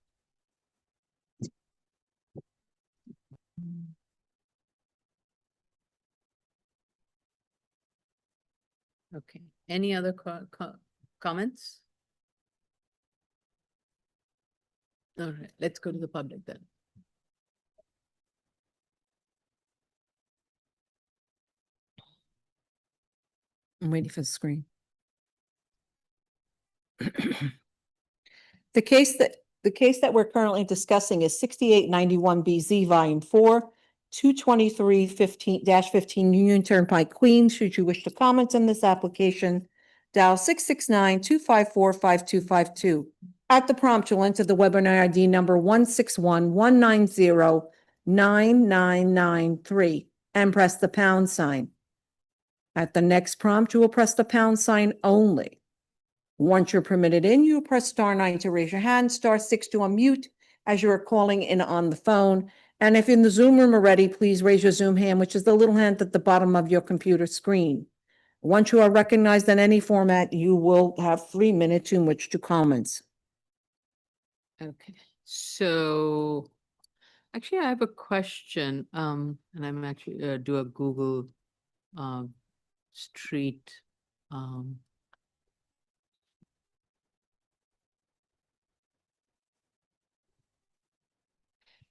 Okay, any other comments? All right, let's go to the public then. I'm waiting for the screen. The case that we're currently discussing is 6891 BZ Volume 4, 223-15 Union Turnpike, Queens. Should you wish to comment on this application, dial 669-254-5252. At the prompt, you'll enter the webinar ID number 161-190-9993 and press the pound sign. At the next prompt, you will press the pound sign only. Once you're permitted in, you press *9 to raise your hand, *6 to unmute as you are calling in on the phone. And if in the Zoom room already, please raise your Zoom hand, which is the little hand at the bottom of your computer screen. Once you are recognized in any format, you will have 3 minutes in which to comment. Okay, so actually I have a question, and I'm actually do a Google street.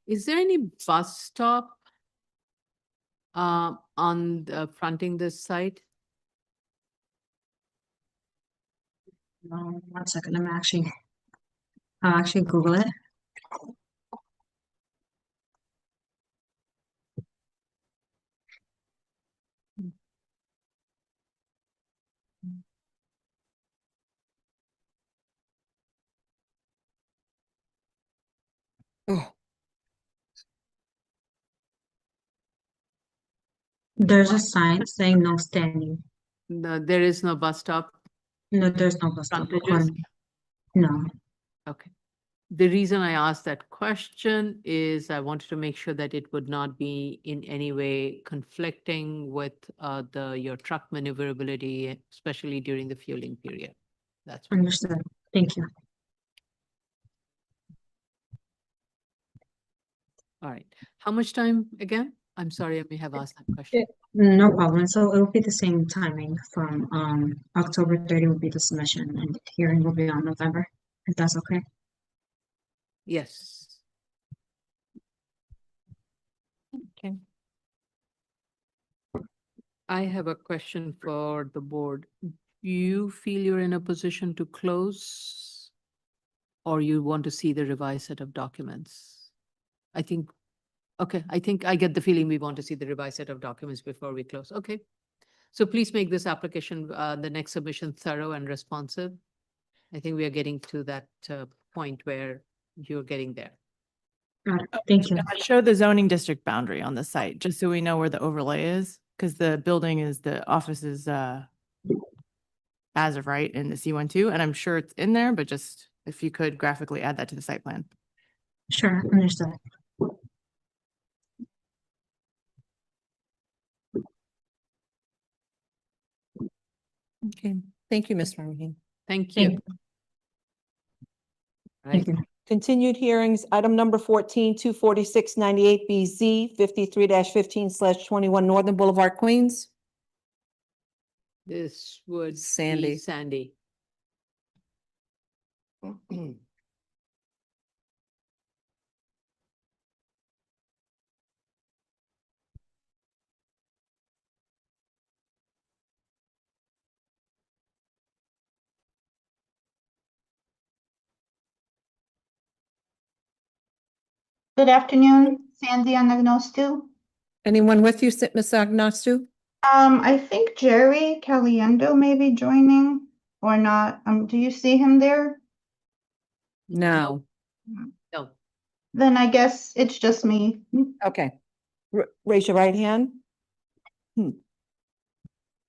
Is there any bus stop on the fronting this site? 1 second, I'll actually Google it. Oh, There's a sign saying no standing. No, there is no bus stop. No, there's no bus stop. Frontages? No. Okay. The reason I asked that question is I wanted to make sure that it would not be in any way conflicting with your truck maneuverability, especially during the fueling period. That's what. Understood. Thank you. All right. How much time again? I'm sorry, I may have asked that question. No problem. So it will be the same timing from October 30 will be the submission and the hearing will be on November, if that's okay. Yes. Okay. I have a question for the board. Do you feel you're in a position to close? Or you want to see the revised set of documents? I think I get the feeling we want to see the revised set of documents before we close. Okay. So please make this application, the next submission thorough and responsive. I think we are getting to that point where you're getting there. Got it. Thank you. Show the zoning district boundary on the site, just so we know where the overlay is, because the building is, the office is as of right in the C12, and I'm sure it's in there, but just if you could graphically add that to the site plan. Sure, understood. Okay, thank you, Ms. Marine. Thank Thank you. you. Right. Thank you. Continued hearings, item number 14, 24698BZ, 53-15/21 Northern Boulevard, Queens. This would be Sandy. Sandy. Good afternoon, Sandy Anagnostou. Anyone with you, Ms. Agnostu? I think Jerry Caliendo may be joining or not. Do you see him there? No. No. Then I guess it's just me. Okay. Raise your right hand. Do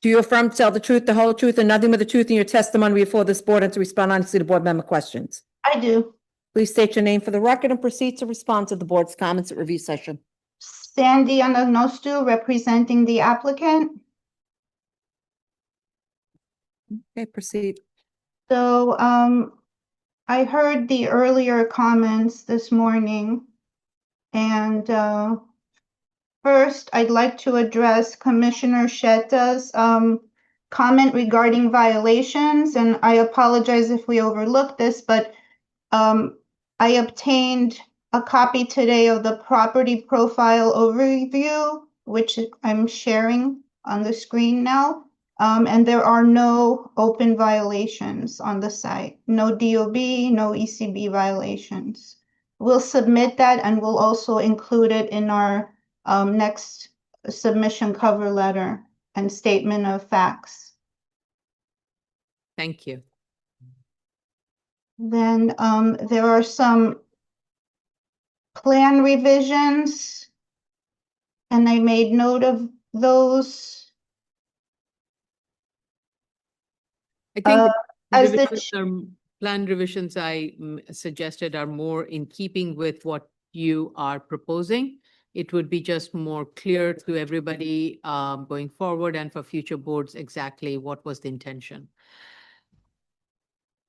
you affirm to tell the truth, the whole truth, and nothing but the truth in your testimony before this board and to respond honestly to board member questions? I do. Please state your name for the record and proceed to respond to the board's comments at review session. Sandy Anagnostou, representing the applicant. Okay, proceed. So, I heard the earlier comments this morning. And first, I'd like to address Commissioner Sheta's comment regarding violations. And I apologize if we overlooked this, but I obtained a copy today of the property profile overview, which I'm sharing on the screen now. And there are no open violations on the site, no DOB, no ECB violations. We'll submit that and we'll also include it in our next submission cover letter and statement of facts. Thank you. Then there are some plan revisions, and I made note of those. I think as the plan revisions I suggested are more in keeping with what you are proposing. It would be just more clear to everybody going forward and for future boards exactly what was the intention.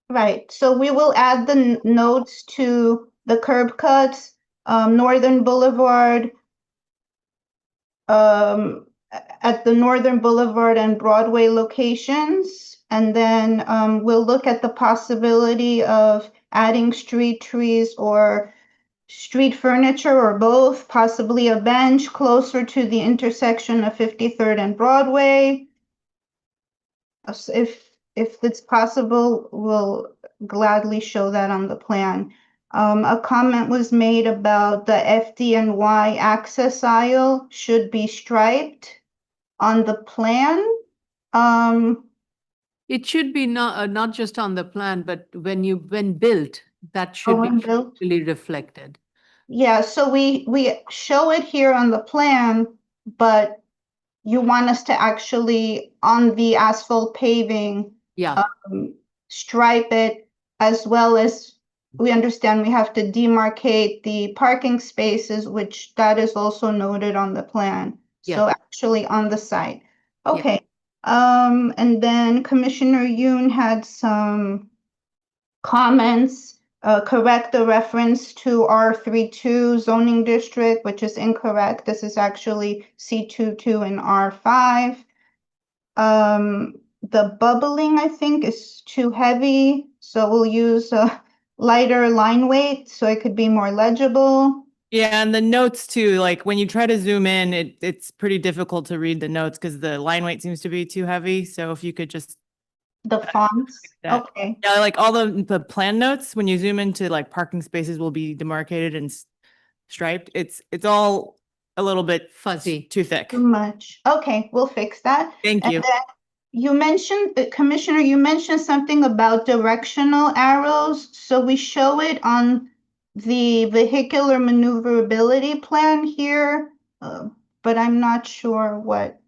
Right, so we will add the notes to the curb cuts, Northern Boulevard, at the Northern Boulevard and Broadway locations. And then we'll look at the possibility of adding street trees or street furniture or both, possibly a bench closer to the intersection of 53rd and Broadway. If it's possible, we'll gladly show that on the plan. A comment was made about the FDNY access aisle should be striped on the plan. It should be not just on the plan, but when built, that should when be built? clearly reflected. Yeah, so we show it here on the plan, but you want us to actually, on the asphalt paving, Yeah. stripe it, as well as we understand we have to demarcate the parking spaces, which that is also noted on the plan. Yeah. So actually on the site. Okay. And then Commissioner Yoon had some comments correct the reference to R32 zoning district, which is incorrect. This is actually C22 and R5. The bubbling, I think, is too heavy, so we'll use a lighter line weight so it could be more legible. Yeah, and the notes too, like when you try to zoom in, it's pretty difficult to read the notes because the line weight seems to be too heavy. So if you could just The fonts, that. okay. Yeah, like all the plan notes, when you zoom into like parking spaces will be demarcated and striped. It's all a little bit Fuzzy. too thick. Too much. Okay, we'll fix that. Thank And you. then you mentioned, Commissioner, you mentioned something about directional arrows. So we show it on the vehicular maneuverability plan here, but I'm not sure what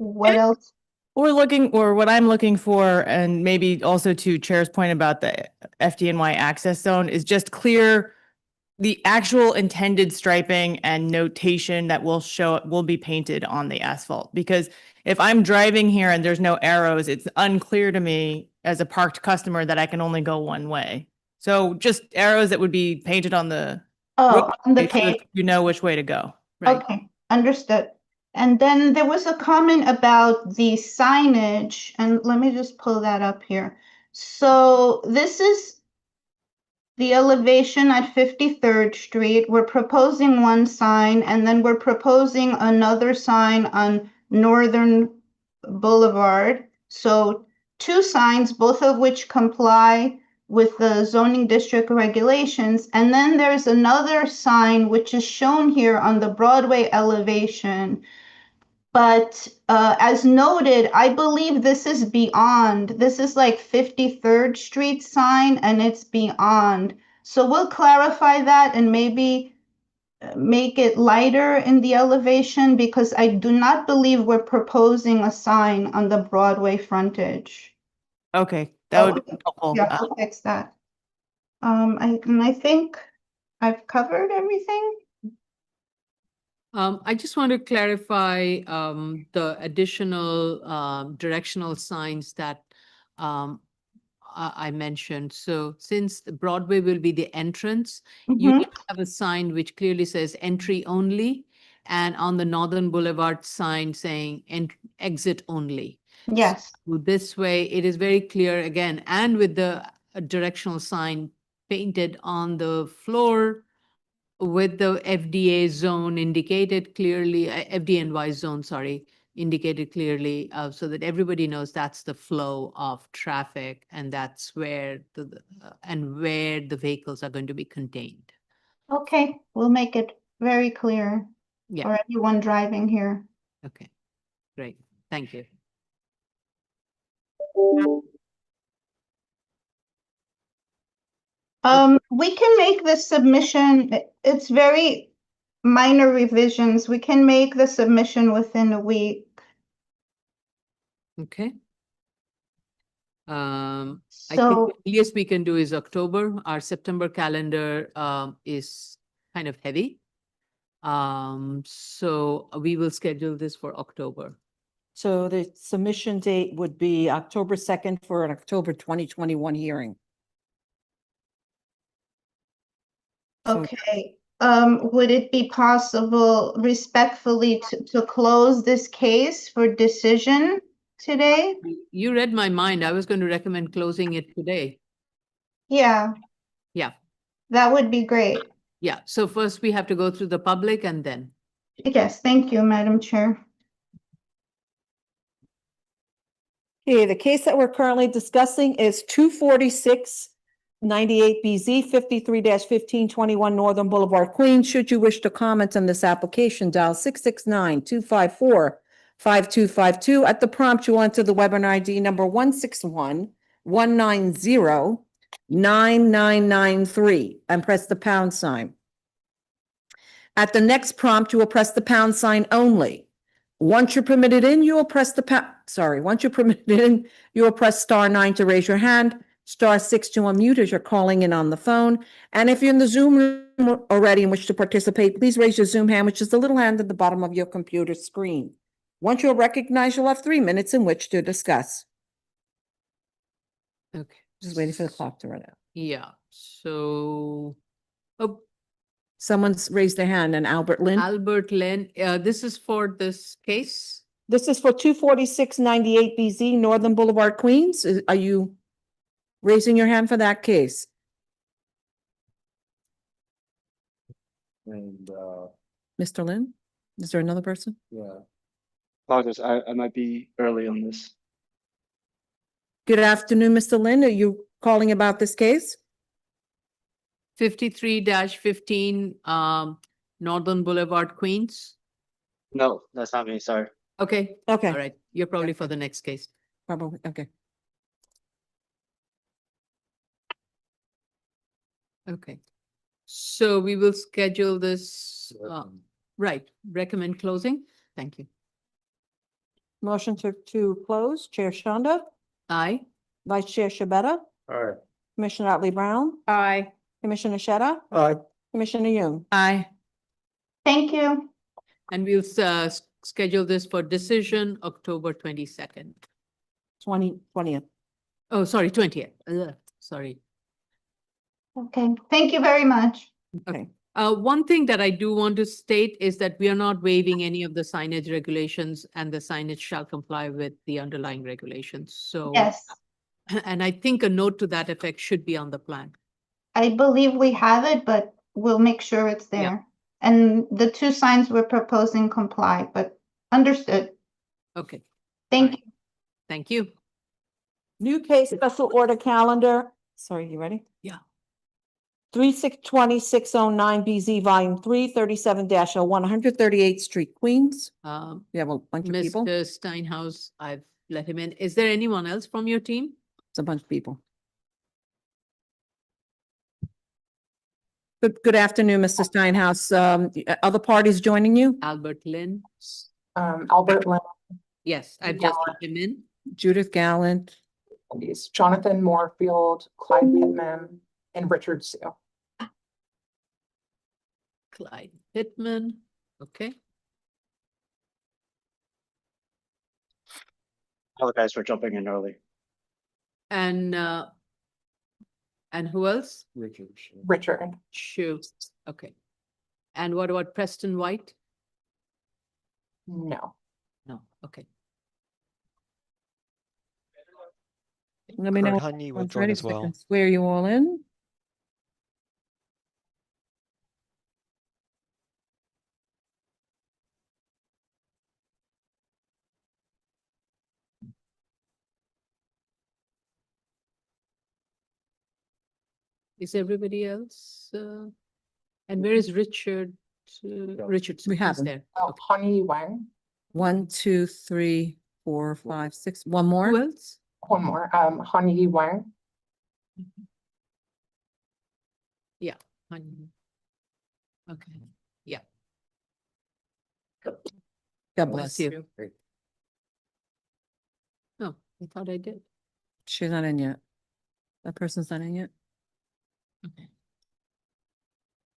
else. What I'm looking for, and maybe also to Chair's point about the FDNY access zone, is just clear the actual intended striping and notation that will be painted on the asphalt. Because if I'm driving here and there's no arrows, it's unclear to me as a parked customer that I can only go one way. So just arrows that would be painted on the Oh, on the roadway so that page. you know which way to go. Right. Okay, understood. And then there was a comment about the signage, and let me just pull that up here. So this is the elevation at 53rd Street. We're proposing one sign, and then we're proposing another sign on Northern Boulevard. So two signs, both of which comply with the zoning district regulations. And then there's another sign which is shown here on the Broadway elevation. But as noted, I believe this is beyond. This is like 53rd Street sign and it's beyond. So we'll clarify that and maybe make it lighter in the elevation because I do not believe we're proposing a sign on the Broadway frontage. Okay, that would be helpful. Yeah, I'll fix that. I think I've covered everything. I just want to clarify the additional directional signs that I mentioned. So since the Broadway will be the entrance, you Mhm. need to have a sign which clearly says entry only, and on the Northern Boulevard sign saying exit only. Yes. So this way, it is very clear again, and with the directional sign painted on the floor with the FDA zone indicated clearly, FDNY zone, sorry, indicated clearly, so that everybody knows that's the flow of traffic and that's where where the vehicles are going to be contained. Okay, we'll make it very clear Yeah. for everyone driving here. Okay, great. Thank you. We can make this submission, it's very minor revisions. We can make the submission within a week. Okay. I think So, the earliest we can do is October. Our September calendar is kind of heavy. So we will schedule this for October. So the submission date would be October 2nd for an October 2021 hearing. So- okay, would it be possible respectfully to close this case for decision today? You read my mind. I was going to recommend closing it today. Yeah. Yeah. That would be great. Yeah. So first we have to go through the public and then. Yes, thank you, Madam Chair. Okay, the case that we're currently discussing is 24698BZ 53-1521 Northern Boulevard, Queens. Should you wish to comment on this application, dial 669-254-5252. At the prompt, you enter the webinar ID number 161-190-9993 and press the pound sign. At the next prompt, you will press the pound sign only. Once you're permitted in, you will press once you're permitted in, you will press *9 to raise your hand, *6 to unmute as you're calling in on the phone. And if you're in the Zoom room already and wish to participate, please raise your Zoom hand, which is the little hand at the bottom of your computer screen. Once you're recognized, you'll have 3 minutes in which to discuss. Okay. Just waiting for the clock to run out. Yeah. So, oh, Someone's raised their hand, and Albert Lynn. Albert Lynn, this is for this case? This is for 24698 BZ Northern Boulevard, Queens. Are you raising your hand for that case? And, Mr. Lynn? Is there another person? yeah. Apologize, I might be early on this. Good afternoon, Mr. Lynn. Are you calling about this case? 53-15, Northern Boulevard, Queens? No, that's not me, sorry. Okay, Okay. all right. You're probably for the next case. Probably, okay. Okay. So we will schedule this, right, recommend closing. Thank you. Motion to close, Chair Shonda, Aye. Vice Chair Shabeta, All right. Commissioner Otley Brown, Aye. Commissioner Sheta, Aye. Commissioner Young. Aye. Thank you. And we'll schedule this for decision October 22nd. 20th. Oh, sorry, 20th. Sorry. Okay, thank you very much. Okay. One thing that I do want to state is that we are not waiving any of the signage regulations, and the signage shall comply with the underlying regulations. So. Yes, And I think a note to that effect should be on the plan. I believe we have it, but we'll make sure it's Yeah. there. And the two signs we're proposing comply, but understood. Okay, Thank you. thank you. New case special order calendar. Sorry, you ready? Yeah. 3/6/2609 BZ Volume 3, 37-01, 138th Street, Queens. We have a bunch of people. Mr. Steinhaus, I've let him in. Is there anyone else from your team? It's a bunch of people. Good afternoon, Mr. Steinhaus. Other parties joining you? Albert Lynn? Albert Lynn, Yes, I've just let him in. Judith Gallant. Jonathan Moorfield, Clyde Pittman, and Richard Sue. Clyde Pittman, okay. Apologize for jumping in early. And who else? Richard. Richard. Shu, okay. And what about Preston White? No. No, okay. Let me know. Kurt Honey will once join ready as so I well. can swear you all in. Is everybody else? And where is Richard? Richard, We have he's him. there. Okay. Honey Wang. 1, 2, 3, 4, 5, 6. One Who more. else? One more. Honey Wang. Yeah. Honey. Okay, yeah. God bless you. you. Oh, I thought I did. She's not in yet. That person's not in yet. Okay.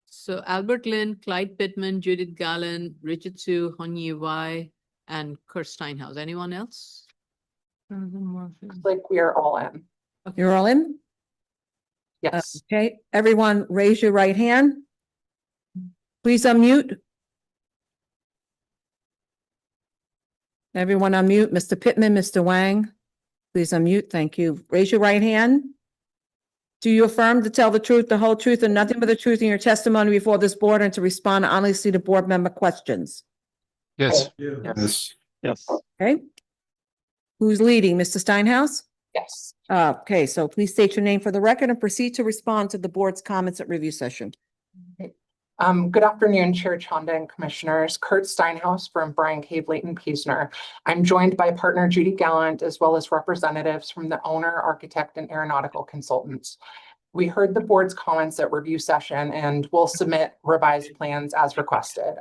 So Albert Lynn, Clyde Pittman, Judith Gallen, Richard Sue, Honyi Wai, and Kurt Steinhaus. Anyone else? Looks like we are all in. You're all in? Yes. Okay, everyone raise your right hand. Please unmute. Everyone unmute. Mr. Pittman, Mr. Wang, please unmute. Thank you. Raise your right hand. Do you affirm to tell the truth, the whole truth, and nothing but the truth in your testimony before this board and to respond honestly to board member questions? Yes. Yes. Yes. Okay. Who's leading? Mr. Steinhaus? Yes. Okay, so please state your name for the record and proceed to respond to the board's comments at review session. Good afternoon, Chair Chanda and Commissioners. Kurt Steinhaus from Brian Cave Leighton Piesner. I'm joined by partner Judy Gallant, as well as representatives from the owner, architect, and aeronautical consultants. We heard the board's comments at review session and will submit revised plans as requested.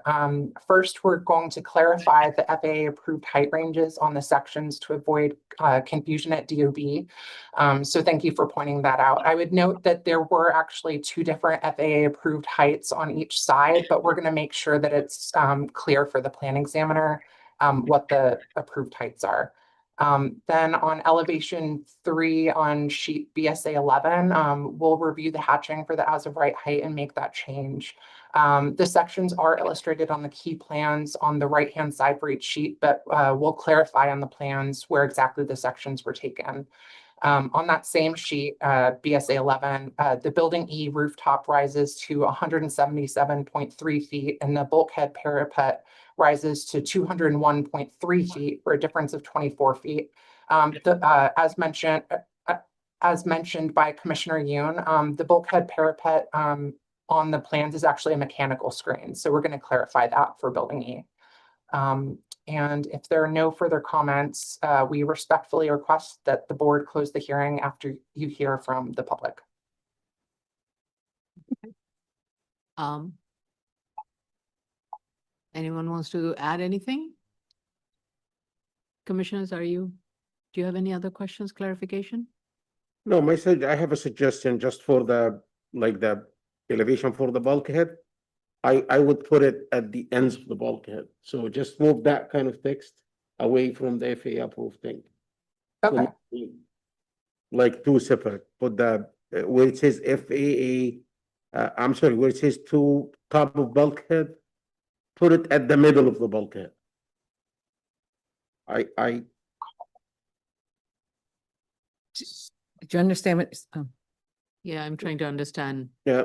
First, we're going to clarify the FAA approved height ranges on the sections to avoid confusion at DOB. So thank you for pointing that out. I would note that there were actually two different FAA approved heights on each side, but we're going to make sure that it's clear for the plan examiner what the approved heights are. Then on elevation 3 on sheet BSA 11, we'll review the hatching for the as of right height and make that change. The sections are illustrated on the key plans on the right-hand side for each sheet, but we'll clarify on the plans where exactly the sections were taken. On that same sheet, BSA 11, the building E rooftop rises to 177.3 feet and the bulkhead parapet rises to 201.3 feet for a difference of 24 feet. As mentioned by Commissioner Yoon, the bulkhead parapet on the plans is actually a mechanical screen. So we're going to clarify that for building E. And if there are no further comments, we respectfully request that the board close the hearing after you hear from the public. Anyone wants to add anything? Commissioners, do you have any other questions, clarification? No, I have a suggestion just for the elevation for the bulkhead. I would put it at the ends of the bulkhead. So just move that kind of text away from the FAA approved thing. Okay. So, like two separate, but where it says FAA, I'm sorry, where it says to top of bulkhead, put it at the middle of the bulkhead. Do you understand what? Yeah, I'm trying to understand. Yeah.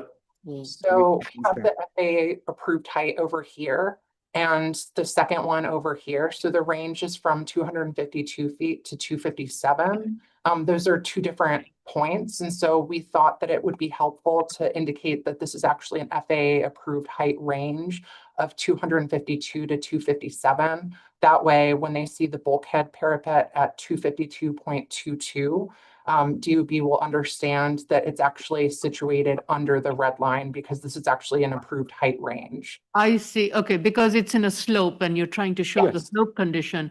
So we have the FAA approved height over here and the second one over here. So the range is from 252 feet to 257. Those are two different points. And so we thought that it would be helpful to indicate that this is actually an FAA approved height range of 252 to 257. That way, when they see the bulkhead parapet at 252.22, DOB will understand that it's actually situated under the red line because this is actually an approved height range. I see. Okay, because it's in a slope and you're trying to show the Yes. slope condition.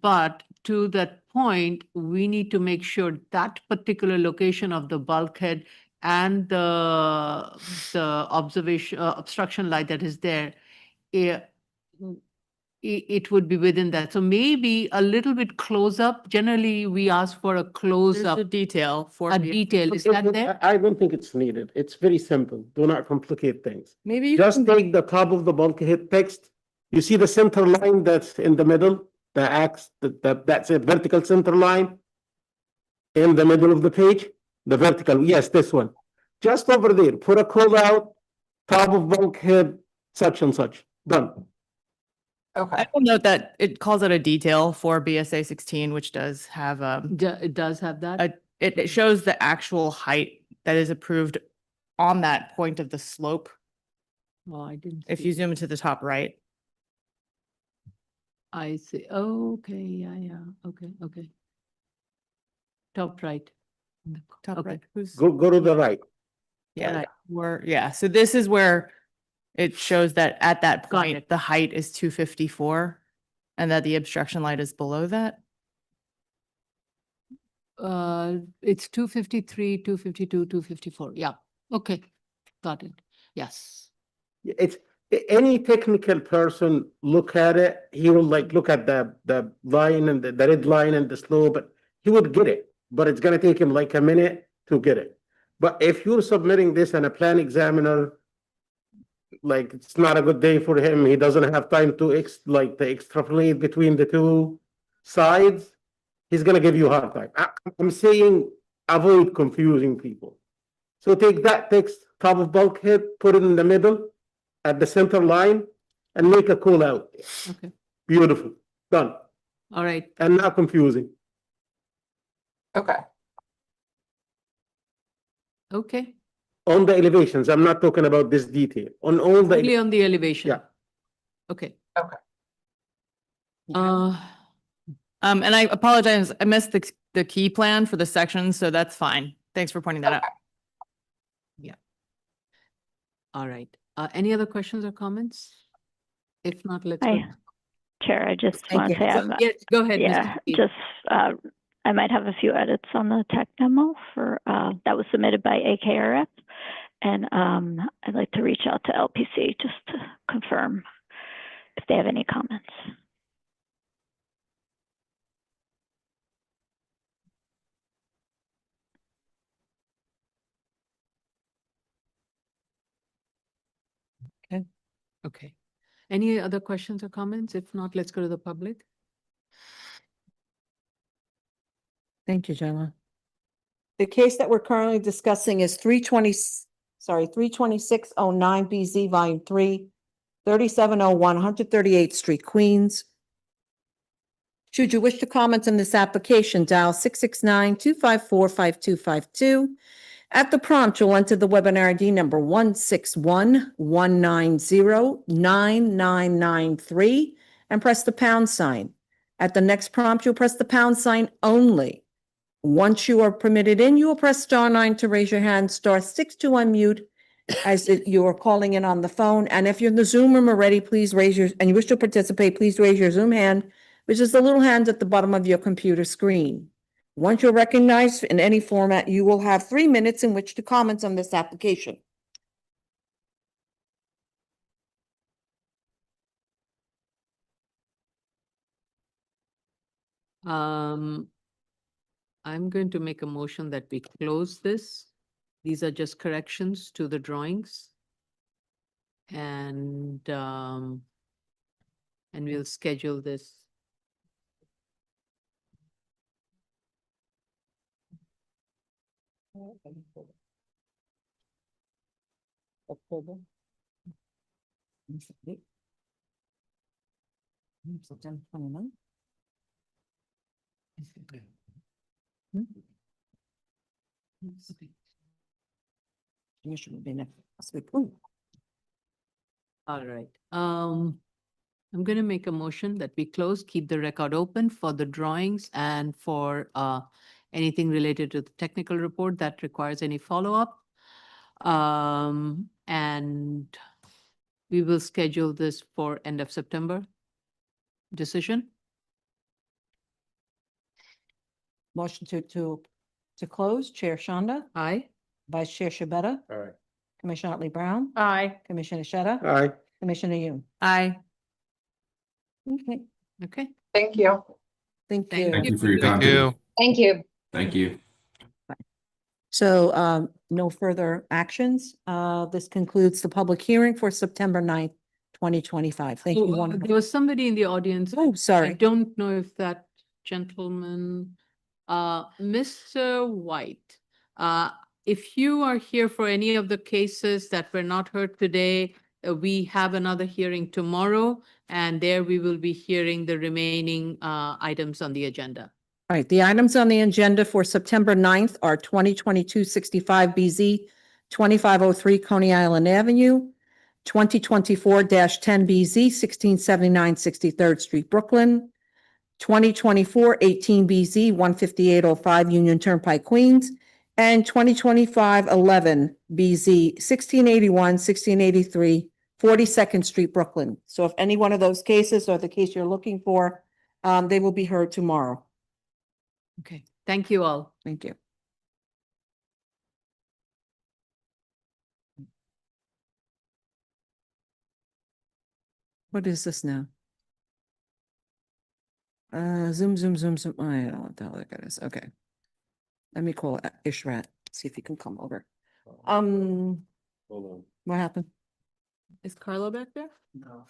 But to that point, we need to make sure that particular location of the bulkhead and the obstruction light that is there, it would be within that. So maybe a little bit close up. Generally, we ask for a close There's up, a detail for. a detail. Is that there? I don't think it's needed. It's very simple. Do not complicate things. Maybe you Just can- take the top of the bulkhead text. You see the center line that's in the middle, that's a vertical center line in the middle of the page, the vertical, yes, this one. Just over there, put a call out, top of bulkhead, such and such, done. Okay. I will note that it calls out a detail for BSA 16, which does have It does have that? it shows the actual height that is approved on that point of the slope. Oh, I didn't. If see. you zoom into the top right. I see. Oh, okay, yeah. Okay. Top right. Top Okay. right. Who's? Go to the right. Yeah, Right. so this is where it shows that at that Got point, it. the height is 254 and that the obstruction light is below that. It's 253, 252, 254. Yeah. Okay. Got it. Yes. It's any technical person look at it, he will look at the line and the red line and the slope, but he would get it. But it's gonna take him like a minute to get it. But if you're submitting this and a plan examiner, it's not a good day for him, he doesn't have time to extrapolate between the two sides, he's gonna give you a hard time. I'm saying avoid confusing people. So take that text, top of bulkhead, put it in the middle at the center line and make a call out. Okay. Beautiful, done. All right. And not confusing. Okay. Okay. On the elevations, I'm not talking about this detail, on all the. Only on the elevation. Yeah. Okay. Okay. And I apologize, I missed the key plan for the section, so that's fine. Thanks for pointing that out. All right. Any other questions or comments? If not, let's go. Hi, Chair, I just Thank want you. to say, Yes, go ahead. Ms. yeah, McKee. just, I might have a few edits on the tech demo for, that was submitted by AKRF. And I'd like to reach out to LPC just to confirm if they have any comments. Okay. Any other questions or comments? If not, let's go to the public. Thank you, Gemma. The case that we're currently discussing is 32609 BZ Volume 3, 3701 138th Street, Queens. Should you wish to comment on this application, dial 669-254-5252. At the prompt, you'll enter the webinar ID number 161-190-9993 and press the pound sign. At the next prompt, you'll press the pound sign only. Once you are permitted in, you will press star 9 to raise your hand, star 6 to unmute as you are calling in on the phone. And if you're in the Zoom room already, please raise your, and you wish to participate, please raise your Zoom hand, which is the little hand at the bottom of your computer screen. Once you're recognized in any format, you will have 3 minutes in which to comment on this application. I'm going to make a motion that we close this. These are just corrections to the drawings. And we'll schedule this. October. September 29th. Commission will be next week. All right. I'm going to make a motion that we close, keep the record open for the drawings and for anything related to the technical report that requires any follow-up. And we will schedule this for end of September decision. Motion to close, Chair Shonda, Aye. Vice Chair Shabeta, All right. Commissioner Otley Brown, Aye. Commissioner Sheta, Aye. Commissioner Yoon. Aye. Okay, Okay. Thank you. thank Thank you. you. Thank you for your Thank time. you. Thank you. Thank you. So no further actions. This concludes the public hearing for September 9th, 2025. Thank you. Oh, there was somebody in the audience. Oh, I sorry. don't know if that gentleman, Mr. White, if you are here for any of the cases that were not heard today, we have another hearing tomorrow, and there we will be hearing the remaining items on the agenda. All right, the items on the agenda for September 9th are 2022-65 BZ, 2503 Coney Island Avenue, 2024-10 BZ, 1679 63rd Street, Brooklyn, 2024-18 BZ, 15805 Union Turnpike, Queens, and 2025-11 BZ, 1681 1683 42nd Street, Brooklyn. So if any one of those cases or the case you're looking for, they will be heard tomorrow. Okay, thank you all. Thank you. What is this now? Zoom. I don't know what the hell that is. Okay. Let me call Ishrat, see if he can come over. Hold on. What happened? Is Carlo back there? No.